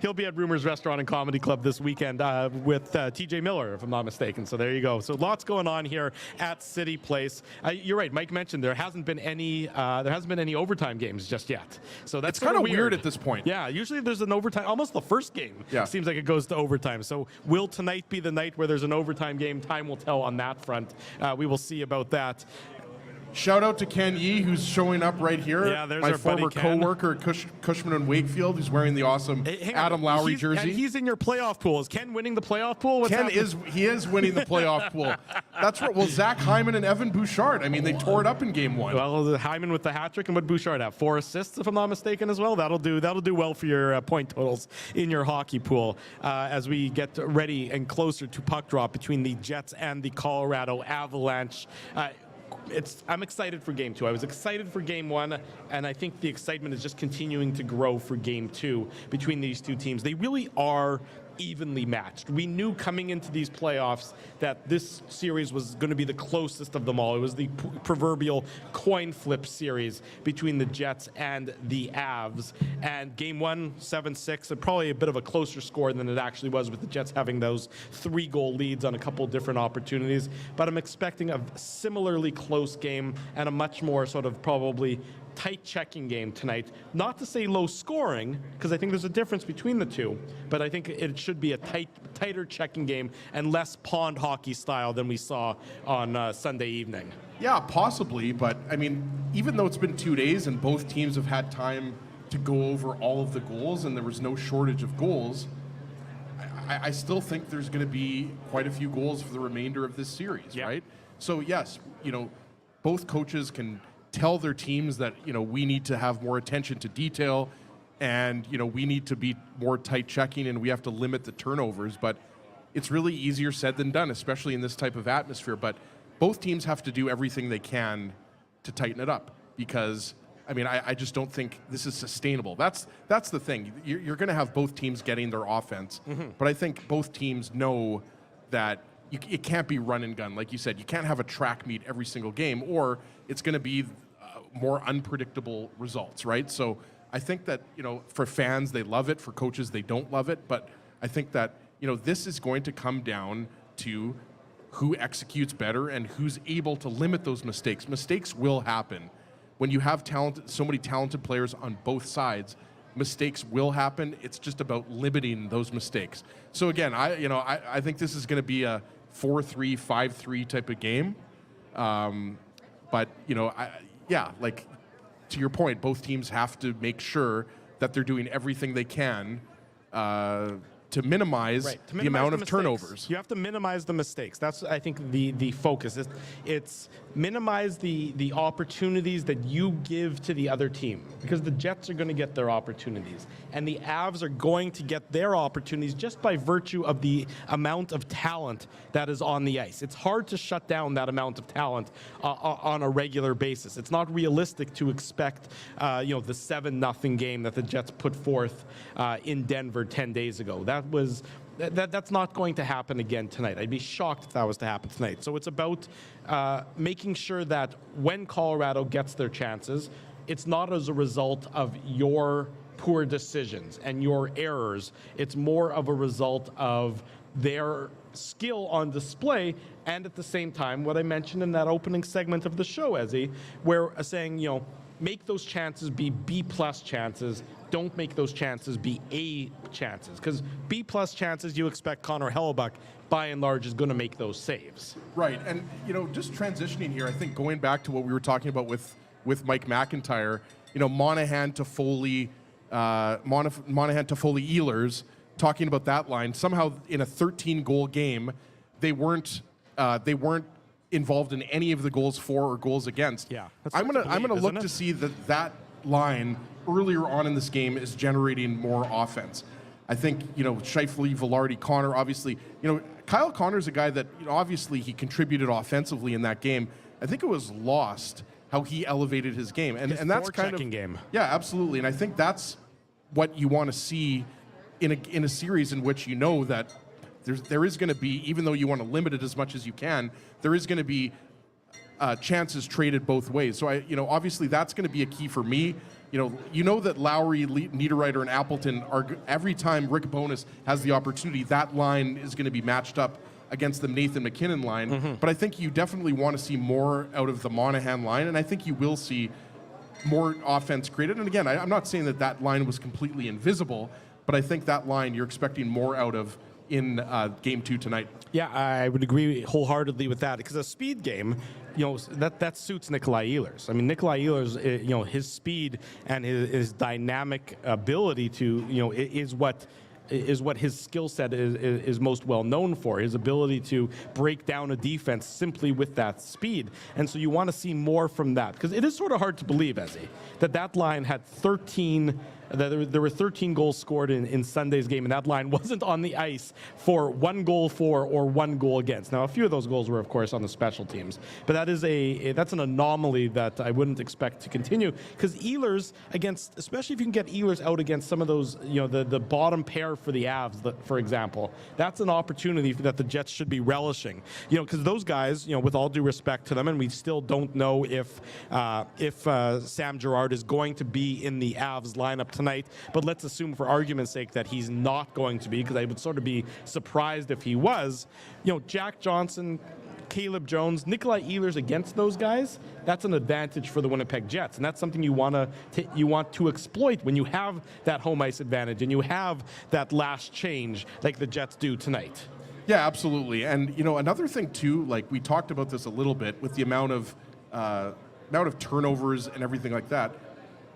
He'll be at Rumors Restaurant and Comedy Club this weekend with TJ Miller, if I'm not mistaken. So there you go. So lots going on here at City Place. You're right. Mike mentioned there hasn't been any overtime games just yet. So that's kind of weird at this point. Yeah. Usually there's an overtime, almost the first game. Yeah. Seems like it goes to overtime. So will tonight be the night where there's an overtime game? Time will tell on that front. We will see about that. Shout out to Ken Yee, who's showing up right here. Yeah, there's my our former buddy Ken. co-worker at Cushman and Wakefield, who's wearing the awesome Adam Lowry jersey. He's in your playoff pool. Is Ken winning the playoff pool? Ken is winning the playoff pool. That's right. Well, Zach Hyman and Evan Bouchard. I mean, they tore it up in game 1. Well, Hyman with the hat trick, and what Bouchard have? 4 assists, if I'm not mistaken, as well. That'll do well for your point totals in your hockey pool as we get ready and closer to puck drop between the Jets and the Colorado Avalanche. I'm excited for Game 2. I was excited for Game 1, and I think the excitement is just continuing to grow for Game 2 between these two teams. They really are evenly matched. We knew coming into these playoffs that this series was going to be the closest of them all. It was the proverbial coin flip series between the Jets and the Avs. And Game 1, 7-6, and probably a bit of a closer score than it actually was, with the Jets having those 3-goal leads on a couple different opportunities. But I'm expecting a similarly close game and a much more sort of probably tight checking game tonight. Not to say low scoring, because I think there's a difference between the two, but I think it should be a tighter checking game and less pond hockey style than we saw on Sunday evening. Yeah, possibly, but I mean, even though it's been 2 days and both teams have had time to go over all of the goals and there was no shortage of goals, I still think there's going to be quite a few goals for the remainder of this series, right? So yes, both coaches can tell their teams that, we need to have more attention to detail and, we need to be more tight checking and we have to limit the turnovers. But it's really easier said than done, especially in this type of atmosphere. But both teams have to do everything they can to tighten it up because, I just don't think this is sustainable. That's the thing. You're going to have both teams getting their offense. But I think both teams know that it can't be run and gun. Like you said, you can't have a track meet every single game or it's going to be more unpredictable results, right? So I think that, for fans, they love it. For coaches, they don't love it. But I think that, this is going to come down to who executes better and who's able to limit those mistakes. Mistakes will happen. When you have so many talented players on both sides, mistakes will happen. It's just about limiting those mistakes. So again, I think this is going to be a 4-3, 5-3 type of game. But, like to your point, both teams have to make sure that they're doing everything they can to minimize the amount of turnovers. You have to minimize the mistakes. That's, I think, the focus. It's minimize the opportunities that you give to the other team, because the Jets are going to get their opportunities, and the Avs are going to get their opportunities just by virtue of the amount of talent that is on the ice. It's hard to shut down that amount of talent on a regular basis. It's not realistic to expect, the 7-0 game that the Jets put forth in Denver 10 days ago. That's not going to happen again tonight. I'd be shocked if that was to happen tonight. So it's about making sure that when Colorado gets their chances, it's not as a result of your poor decisions and your errors. It's more of a result of their skill on display, and at the same time, what I mentioned in that opening segment of the show, Ezzy, where saying, make those chances be B-plus chances. Don't make those chances be A chances. Because B-plus chances, you expect Connor Hellebuck, by and large, is going to make those saves. Right. And, just transitioning here, I think going back to what we were talking about with Mike McIntyre, Monahan to Foley, Ehlers, talking about that line, somehow in a 13-goal game, they weren't involved in any of the goals for or goals against. Yeah, I'm gonna look to see that line earlier on in this game is generating more offense. I think Scheifele, Velarde, Connor. Obviously, Kyle Connor's a guy that obviously he contributed offensively in that game. I think it was lost how he elevated his game, and that's kind of game. Yeah, absolutely. And I think that's what you want to see in a series in which that there is going to be, even though you want to limit it as much as you can, there is going to be chances traded both ways. So obviously that's going to be a key for me. That Lowry, Niederreiter, and Appleton are every time Rick Bowness has the opportunity, that line is going to be matched up against the Nathan McKinnon line. Mm-hmm. But I think you definitely want to see more out of the Monahan line, and I think you will see more offense created. And again, I'm not saying that line was completely invisible, but I think that line you're expecting more out of in Game 2 tonight. Yeah, I would agree wholeheartedly with that, because a speed game, that suits Nikolai Ehlers. I mean, Nikolai Ehlers, his speed and his dynamic ability to, is what his skill set is most well known for, his ability to break down a defense simply with that speed. And so you want to see more from that, because it is sort of hard to believe, Ezzy, that line had 13 there were 13 goals scored in Sunday's game, and that line wasn't on the ice for 1 goal for or 1 goal against. Now, a few of those goals were, of course, on the special teams, but that's an anomaly that I wouldn't expect to continue, because Ehlers especially if you can get Ehlers out against some of those, the bottom pair for the Avs, for example, that's an opportunity that the Jets should be relishing, because those guys, with all due respect to them, and we still don't know if Sam Girard is going to be in the Avs lineup tonight, but let's assume for argument's sake that he's not going to be, because I would sort of be surprised if he was. Jack Johnson, Caleb Jones, Nikolai Ehlers against those guys, that's an advantage for the Winnipeg Jets, and that's something you want to exploit when you have that home ice advantage and you have that last change like the Jets do tonight. Yeah, absolutely. And another thing too, like we talked about this a little bit with the amount of turnovers and everything like that.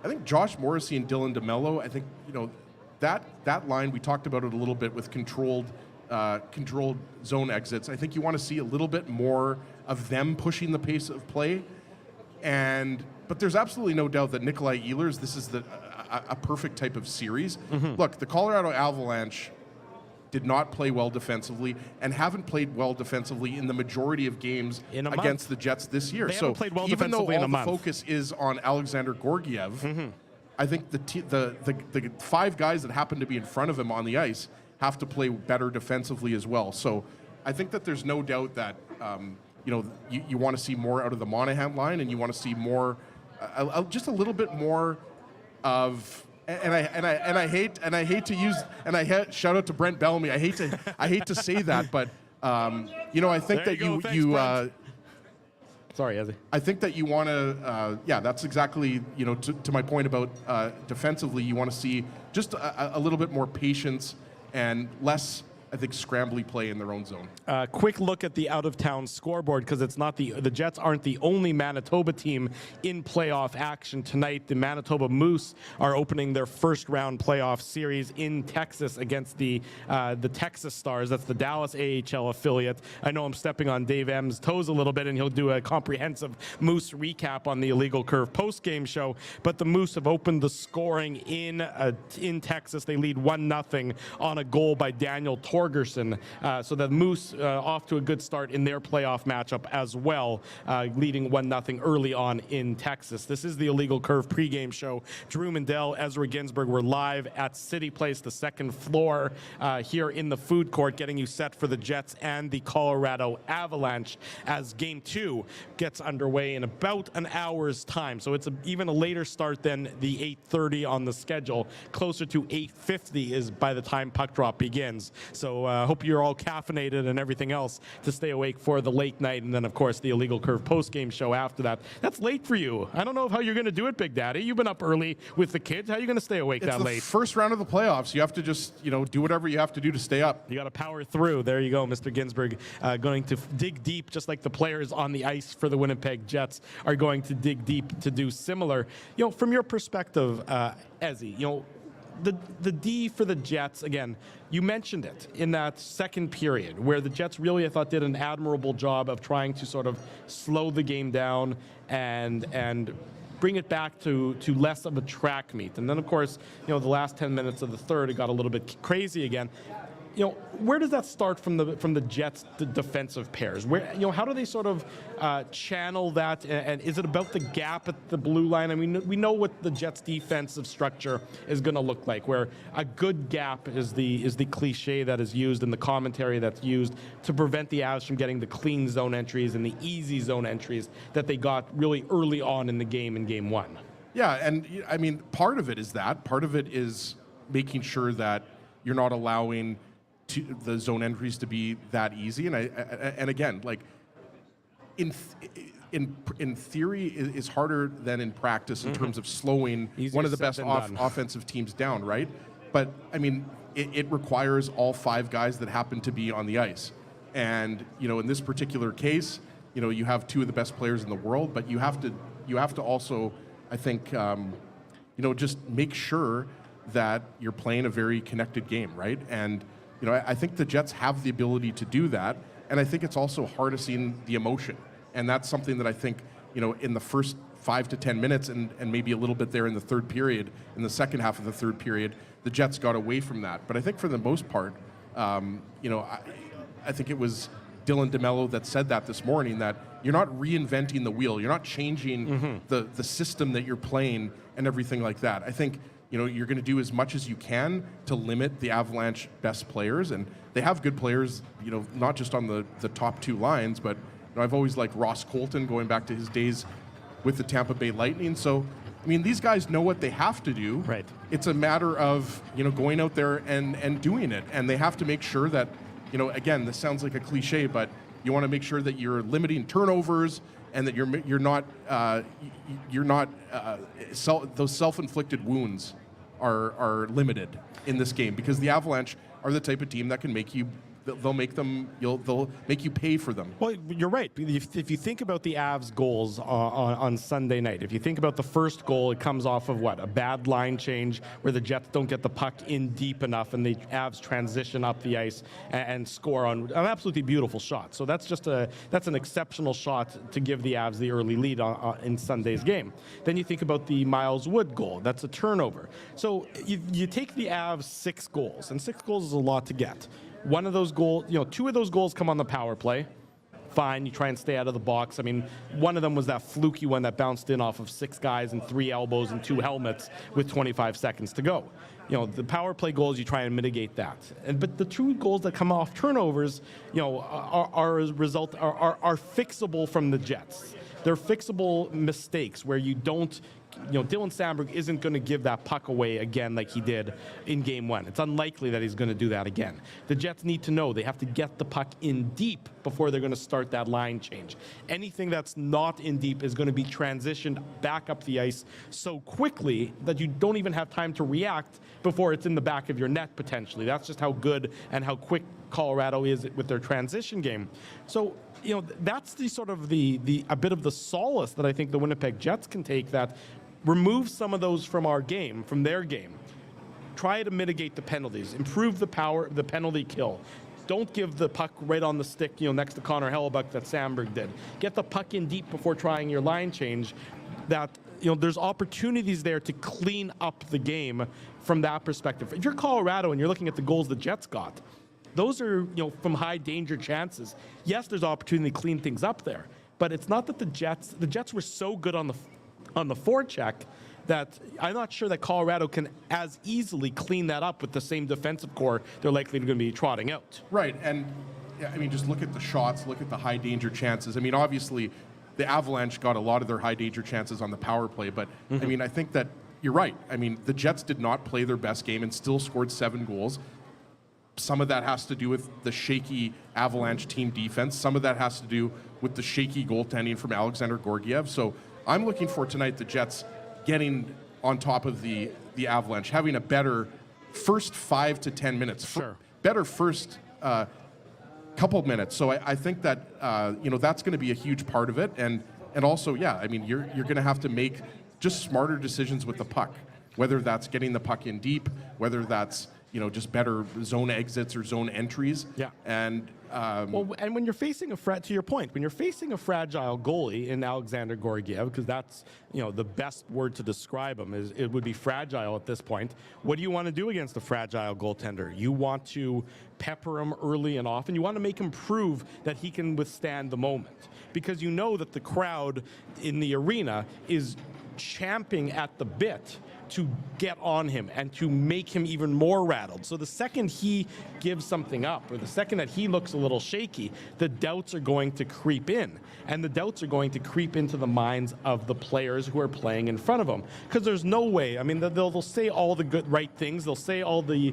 I think Josh Morrissey and Dylan DeMello, I think, that line, we talked about it a little bit with controlled zone exits. I think you want to see a little bit more of them pushing the pace of play. But there's absolutely no doubt that Nikolai Ehlers, this is a perfect type of series. Mm-hmm. Look, the Colorado Avalanche did not play well defensively and haven't played well defensively in the majority of games against the Jets this year. So played well even though all the month. Focus is on Alexander Georgiev, mm-hmm. I think the 5 guys that happen to be in front of him on the ice have to play better defensively as well. So I think that there's no doubt that you want to see more out of the Monahan line, and you want to see more, just a little bit more of. And I hate to use, shout out to Brent Bellamy. I hate to say that, but I think that you sorry, Ezzy. I think that you want to, that's exactly, to my point about defensively, you want to see just a little bit more patience and less, I think, scrambly play in their own zone. Quick look at the out-of-town scoreboard, because it's not the Jets aren't the only Manitoba team in playoff action tonight. The Manitoba Moose are opening their first-round playoff series in Texas against the Texas Stars. That's the Dallas AHL affiliate. I know I'm stepping on Dave M's toes a little bit, and he'll do a comprehensive Moose recap on the Illegal Curve post-game show. But the Moose have opened the scoring in Texas. They lead 1-0 on a goal by Daniel Torgerson. So the Moose off to a good start in their playoff matchup as well, leading 1-0 early on in Texas. This is the Illegal Curve pregame show. Drew Mandel, Ezra Ginsburg, we're live at Cityplace, the second floor here in the food court, getting you set for the Jets and the Colorado Avalanche as Game 2 gets underway in about an hour's time. So it's even a later start than the 8:30 on the schedule. Closer to 8:50 is by the time puck drop begins. So So hope you're all caffeinated and everything else to stay awake for the late night, and then of course the Illegal Curve post-game show after that. That's late for you. I don't know how you're going to do it, Big Daddy. You've been up early with the kids. How are you going to stay awake that late? It's the first round of the playoffs. You have to just do whatever you have to do to stay up. You got to power through. There you go, Mr. Ginsburg. Going to dig deep, just like the players on the ice for the Winnipeg Jets are going to dig deep to do similar. From your perspective, Ezzy, the D for the Jets, again, you mentioned it in that second period where the Jets really, I thought, did an admirable job of trying to sort of slow the game down and bring it back to less of a track meet. And then, of course, the last 10 minutes of the third, it got a little bit crazy again. Where does that start from the Jets' defensive pairs? Where, how do they sort of channel that? And is it about the gap at the blue line? I mean, we know what the Jets' defensive structure is going to look like, where a good gap is the cliche that is used in the commentary that's used to prevent the Avs from getting the clean zone entries and the easy zone entries that they got really early on in the game in Game 1. Yeah, and I mean, part of it is that. Part of it is making sure that you're not allowing the zone entries to be that easy, and again, like in theory, is harder than in practice in terms of slowing one of the best offensive teams down, right? But I mean, it requires all 5 guys that happen to be on the ice, and in this particular case, you have 2 of the best players in the world, but you have to also, I think, just make sure that you're playing a very connected game, right? And I think the Jets have the ability to do that, and I think it's also harnessing the emotion. And that's something that I think, in the first 5 to 10 minutes and maybe a little bit there in the third period, in the second half of the third period, the Jets got away from that. But I think for the most part, I think it was Dylan DeMello that said that this morning, that you're not reinventing the wheel. You're not changing the system that you're playing and everything like that. I think you're going to do as much as you can to limit the Avalanche best players, and they have good players, not just on the top 2 lines, but I've always liked Ross Colton going back to his days with the Tampa Bay Lightning. So, I mean, these guys know what they have to do. Right. It's a matter of, going out there and doing it, and they have to make sure that, again, this sounds like a cliche, but you want to make sure that you're limiting turnovers, and that those self-inflicted wounds are limited in this game, because the Avalanche are the type of team that can make you. They'll make you pay for them. Well, you're right. If you think about the Avs goals on Sunday night, if you think about the first goal, it comes off of a bad line change where the Jets don't get the puck in deep enough, and the Avs transition up the ice and score on an absolutely beautiful shot. So that's an exceptional shot to give the Avs the early lead in Sunday's game. Then you think about the Miles Wood goal. That's a turnover. So you take the Avs 6 goals, and 6 goals is a lot to get. One of those goals, 2 of those goals come on the power play. Fine, you try and stay out of the box. I mean, one of them was that fluky one that bounced in off of 6 guys and 3 elbows and 2 helmets with 25 seconds to go. The power play goals, you try and mitigate that. But the 2 goals that come off turnovers, are fixable from the Jets. They're fixable mistakes where you don't. Dylan Samberg isn't going to give that puck away again like he did in Game 1. It's unlikely that he's going to do that again. The Jets need to know they have to get the puck in deep before they're going to start that line change. Anything that's not in deep is going to be transitioned back up the ice so quickly that you don't even have time to react before it's in the back of your net potentially. That's just how good and how quick Colorado is with their transition game. So, that's the sort of a bit of the solace that I think the Winnipeg Jets can take, that remove some of those from our game, from their game. Try to mitigate the penalties, improve the penalty kill. Don't give the puck right on the stick, next to Connor Hellebuck that Samberg did. Get the puck in deep before trying your line change. That, there's opportunities there to clean up the game from that perspective. If you're Colorado and you're looking at the goals the Jets got, those are, from high danger chances. Yes, there's opportunity to clean things up there, but it's not that the Jets were so good on the forecheck that I'm not sure that Colorado can as easily clean that up with the same defensive core they're likely going to be trotting out. Right, and I mean, just look at the shots, look at the high danger chances. I mean, obviously, the Avalanche got a lot of their high danger chances on the power play, but I mean, I think that you're right. I mean, the Jets did not play their best game and still scored 7 goals. Some of that has to do with the shaky Avalanche team defense. Some of that has to do with the shaky goaltending from Alexander Georgiev. So I'm looking for tonight the Jets getting on top of the Avalanche, having a better first 5 to 10 minutes. Sure. Better first couple of minutes. So I think that that's going to be a huge part of it. And also, you're going to have to make just smarter decisions with the puck, whether that's getting the puck in deep, whether that's just better zone exits or zone entries. Yeah. And and when you're facing to your point, when you're facing a fragile goalie in Alexander Georgiev, because that's the best word to describe him is it would be fragile at this point. What do you want to do against a fragile goaltender? You want to pepper him early and often. You want to make him prove that he can withstand the moment, because you know that the crowd in the arena is champing at the bit to get on him and to make him even more rattled. So the second he gives something up, or the second that he looks a little shaky, the doubts are going to creep in. And the doubts are going to creep into the minds of the players who are playing in front of him. Because there's no way, they'll say all the good, right things. They'll say all the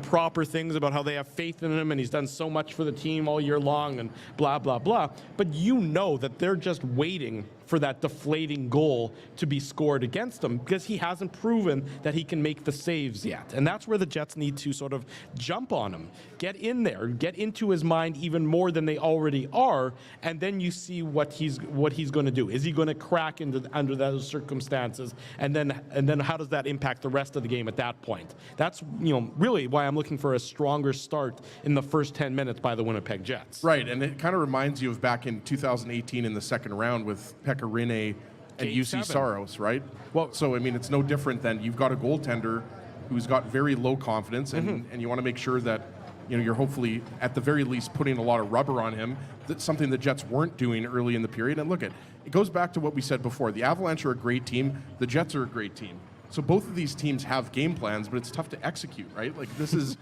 proper things about how they have faith in him and he's done so much for the team all year long and blah, blah, blah. But that they're just waiting for that deflating goal to be scored against him, because he hasn't proven that he can make the saves yet. And that's where the Jets need to sort of jump on him, get in there, get into his mind even more than they already are, and then you see what he's going to do. Is he going to crack under those circumstances? And then how does that impact the rest of the game at that point? That's really why I'm looking for a stronger start in the first 10 minutes by the Winnipeg Jets. Right, and it kind of reminds you of back in 2018 in the second round with Pekka Rinne and UC Saros, right? Well, so it's no different than you've got a goaltender who's got very low confidence, and you want to make sure that you're hopefully at the very least putting a lot of rubber on him. That's something the Jets weren't doing early in the period. And look, it goes back to what we said before. The Avalanche are a great team. The Jets are a great team. So both of these teams have game plans, but it's tough to execute, right? Like this is,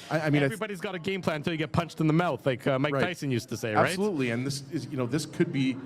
everybody's got a game plan until you get punched in the mouth, like Mike Tyson used to say, right? Absolutely, and this is, this could be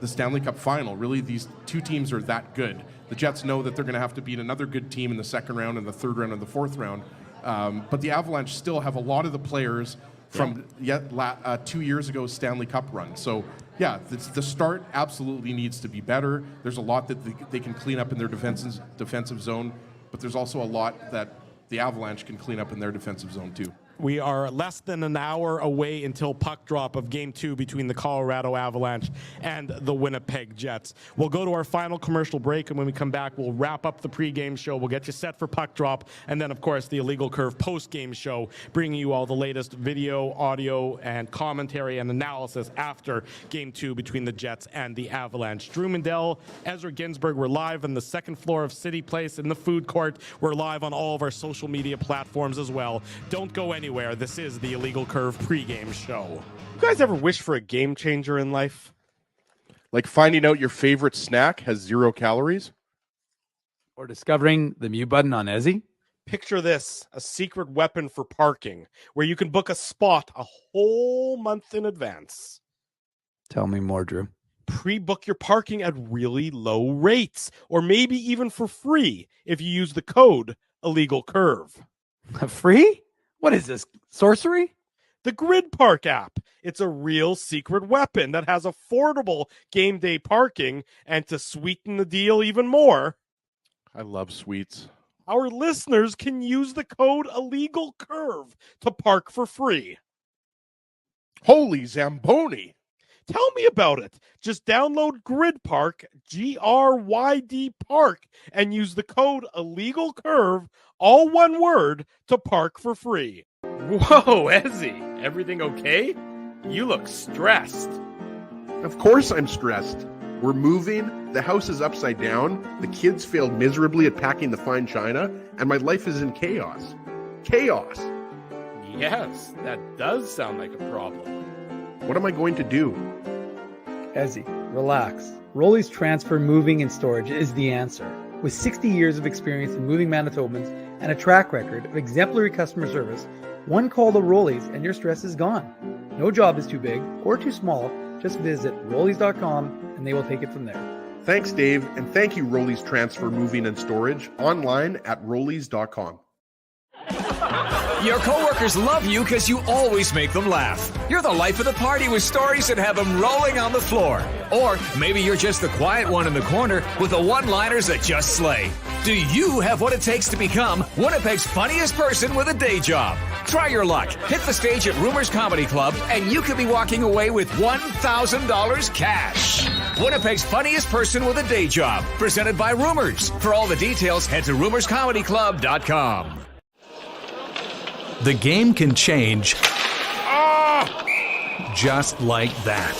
the Stanley Cup final. Really, these two teams are that good. The Jets know that they're going to have to beat another good team in the second round and the third round and the fourth round. But the Avalanche still have a lot of the players from 2 years ago's Stanley Cup run. So, the start absolutely needs to be better. There's a lot that they can clean up in their defensive zone, but there's also a lot that the Avalanche can clean up in their defensive zone too. We are less than an hour away until puck drop of Game 2 between the Colorado Avalanche and the Winnipeg Jets. We'll go to our final commercial break, and when we come back, we'll wrap up the pregame show. We'll get you set for puck drop, and then, of course, the Illegal Curve postgame show, bringing you all the latest video, audio, and commentary and analysis after Game 2 between the Jets and the Avalanche. Drew Mandel, Ezra Ginsburg, we're live on the second floor of Cityplace in the food court. We're live on all of our social media platforms as well. Don't go anywhere. This is the Illegal Curve pregame show. You guys ever wish for a game changer in life? Like finding out your favorite snack has 0 calories? Or discovering the mute button on Ezzy? Picture this, a secret weapon for parking, where you can book a spot a whole month in advance. Tell me more, Drew. Pre-book your parking at really low rates, or maybe even for free if you use the code Illegal Curve. Free? What is this, sorcery? The Grid Park app. It's a real secret weapon that has affordable game day parking, and to sweeten the deal even more, I love sweets. Our listeners can use the code Illegal Curve to park for free. Holy Zamboni! Tell me about it. Just download Grid Park, GRYD Park, and use the code Illegal Curve, all one word, to park for free. Whoa, Ezzy, everything okay? You look stressed. Of course I'm stressed. We're moving, the house is upside down, the kids failed miserably at packing the fine china, and my life is in chaos. Chaos! Yes, that does sound like a problem. What am I going to do? Ezzy, relax. Rolly's Transfer, Moving and Storage is the answer. With 60 years of experience in moving Manitobans and a track record of exemplary customer service, one call to Rolly's and your stress is gone. No job is too big or too small. Just visit Rollies.com and they will take it from there. Thanks, Dave, and thank you, Rolly's Transfer, Moving and Storage, online at Rollies.com. Your coworkers love you because you always make them laugh. You're the life of the party with stories that have them rolling on the floor. Or maybe you're just the quiet one in the corner with the one-liners that just slay. Do you have what it takes to become Winnipeg's funniest person with a day job? Try your luck. Hit the stage at Rumors Comedy Club, and you could be walking away with $1,000 cash. Winnipeg's funniest person with a day job, presented by Rumors. For all the details, head to rumorscomedyclub.com. The game can change just like that.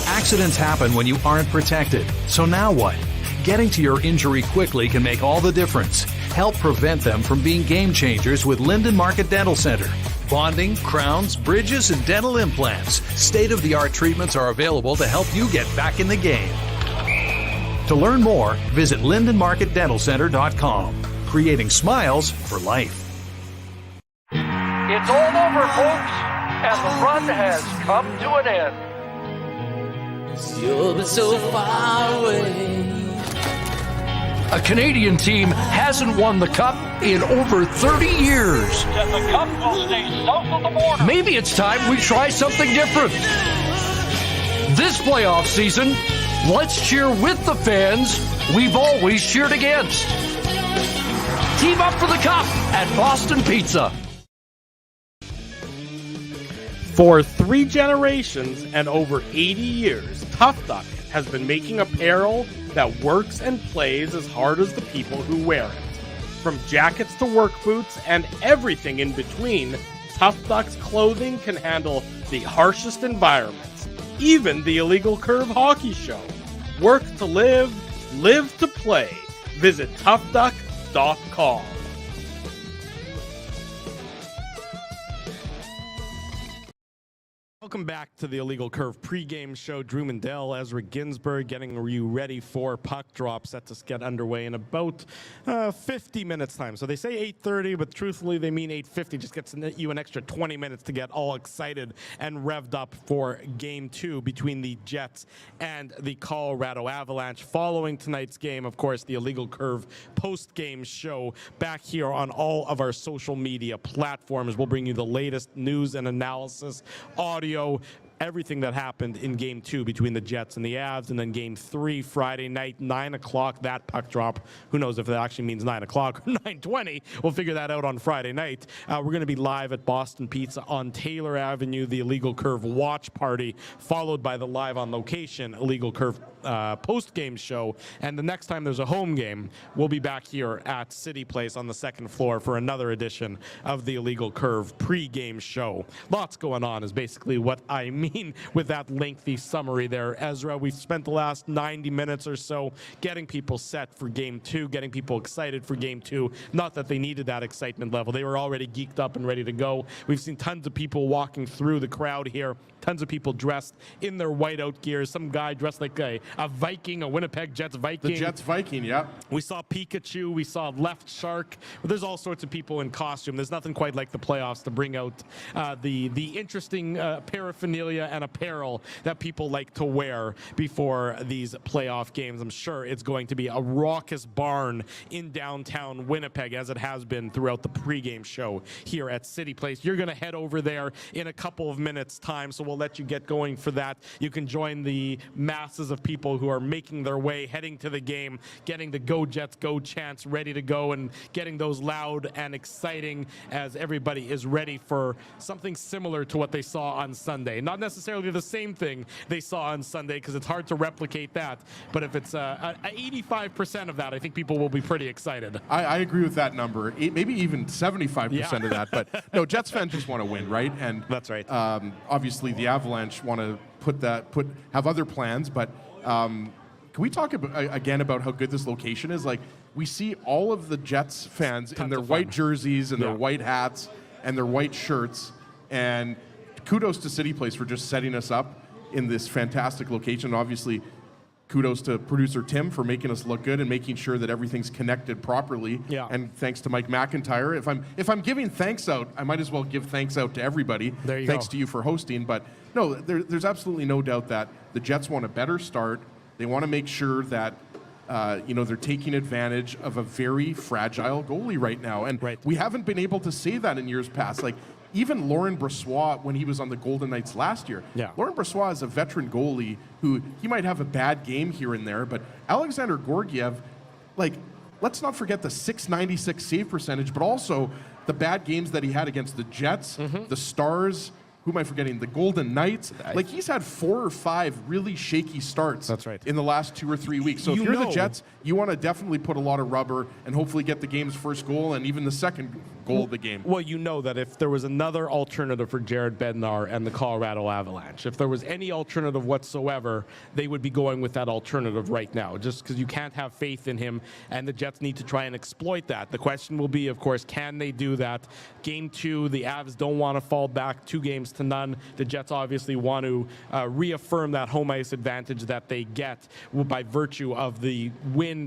Accidents happen when you aren't protected. So now what? Getting to your injury quickly can make all the difference. Help prevent them from being game changers with Linden Market Dental Center. Bonding, crowns, bridges, and dental implants. State-of-the-art treatments are available to help you get back in the game. To learn more, visit lindenmarketdentalcenter.com. Creating smiles for life. It's all over, folks, and the run has come to an end. You'll be so far away. A Canadian team hasn't won the Cup in over 30 years. And the Cup will stay south of the border. Maybe it's time we try something different. This playoff season, let's cheer with the fans we've always cheered against. Team up for the Cup at Boston Pizza. For 3 generations and over 80 years, Tough Duck has been making apparel that works and plays as hard as the people who wear it. From jackets to work boots and everything in between, Tough Duck's clothing can handle the harshest environments, even the illegal curve hockey show. Work to live, live to play. Visit toughduck.com. Welcome back to the Illegal Curve pregame show. Drew Mandel, Ezra Ginsburg, getting you ready for puck drop, set to get underway in about 50 minutes time. So they say 8:30, but truthfully they mean 8:50. Just gets you an extra 20 minutes to get all excited and revved up for Game 2 between the Jets and the Colorado Avalanche. Following tonight's game, of course, the Illegal Curve post-game show back here on all of our social media platforms. We'll bring you the latest news and analysis, audio, everything that happened in Game 2 between the Jets and the Avs, and then Game 3 Friday night, 9 o'clock, that puck drop. Who knows if that actually means 9 o'clock or 9:20. We'll figure that out on Friday night. We're going to be live at Boston Pizza on Taylor Avenue, the Illegal Curve watch party, followed by the live on location Illegal Curve post-game show. And the next time there's a home game, we'll be back here at Cityplace on the second floor for another edition of the Illegal Curve pre-game show. Lots going on is basically what I mean with that lengthy summary there, Ezra. We've spent the last 90 minutes or so getting people set for Game 2, getting people excited for Game 2. Not that they needed that excitement level. They were already geeked up and ready to go. We've seen tons of people walking through the crowd here, tons of people dressed in their whiteout gear. Some guy dressed like a Viking, a Winnipeg Jets Viking. The Jets Viking, yeah. We saw Pikachu. We saw Left Shark. There's all sorts of people in costume. There's nothing quite like the playoffs to bring out the interesting paraphernalia and apparel that people like to wear before these playoff games. I'm sure it's going to be a raucous barn in downtown Winnipeg, as it has been throughout the pregame show here at Cityplace. You're going to head over there in a couple of minutes' time, so we'll let you get going for that. You can join the masses of people who are making their way, heading to the game, getting the Go Jets Go chants ready to go, and getting those loud and exciting as everybody is ready for something similar to what they saw on Sunday. Not necessarily the same thing they saw on Sunday, because it's hard to replicate that, but if it's 85% of that, I think people will be pretty excited. I agree with that number. Maybe even 75% of that. But no, Jets fans just want to win, right? And that's right. Obviously, the Avalanche want to have other plans. But can we talk again about how good this location is? Like, we see all of the Jets fans in their white jerseys and their white hats and their white shirts. And kudos to Cityplace for just setting us up in this fantastic location. Obviously, kudos to producer Tim for making us look good and making sure that everything's connected properly. Yeah. And thanks to Mike McIntyre. If I'm giving thanks out, I might as well give thanks out to everybody. There you thanks go. to you for hosting. But no, there's absolutely no doubt that the Jets want a better start. They want to make sure that they're taking advantage of a very fragile goalie right now. And we haven't been able to say that in years past. Like, even Laurent Brossoit, when he was on the Golden Knights last year, Laurent Brossoit is a veteran goalie who he might have a bad game here and there, but Alexander Georgiev, like, let's not forget the .696 save percentage, but also the bad games that he had against the Jets, the Stars, who am I forgetting? The Golden Knights. Like, he's had 4 or 5 really shaky starts in the last 2 or 3 weeks. So if you're the Jets, you want to definitely put a lot of rubber and hopefully get the game's first goal and even the second goal of the game. Well, you know that if there was another alternative for Jared Bednar and the Colorado Avalanche, if there was any alternative whatsoever, they would be going with that alternative right now, just because you can't have faith in him, and the Jets need to try and exploit that. The question will be, of course, can they do that? Game 2, the Avs don't want to fall back 2-0. The Jets obviously want to reaffirm that home ice advantage that they get by virtue of the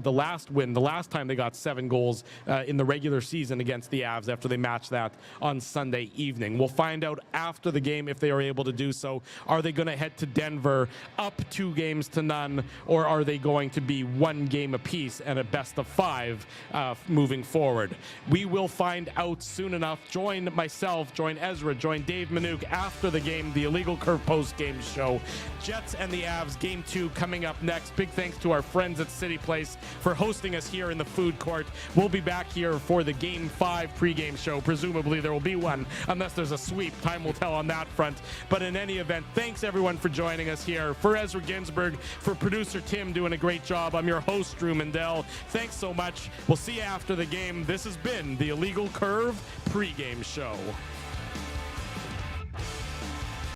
last time they got 7 goals in the regular season against the Avs after they matched that on Sunday evening. We'll find out after the game if they are able to do so. Are they going to head to Denver up 2-0, or are they going to be 1 game apiece and a best of 5 moving forward? We will find out soon enough. Join myself, join Ezra, join Dave Manouk after the game, the Illegal Curve post-game show. Jets and the Avs, Game 2 coming up next. Big thanks to our friends at Cityplace for hosting us here in the food court. We'll be back here for the Game 5 pregame show. Presumably there will be one, unless there's a sweep. Time will tell on that front. But in any event, thanks everyone for joining us here. For Ezra Ginsburg, for producer Tim doing a great job, I'm your host, Drew Mandel. Thanks so much. We'll see you after the game. This has been the Illegal Curve pregame show.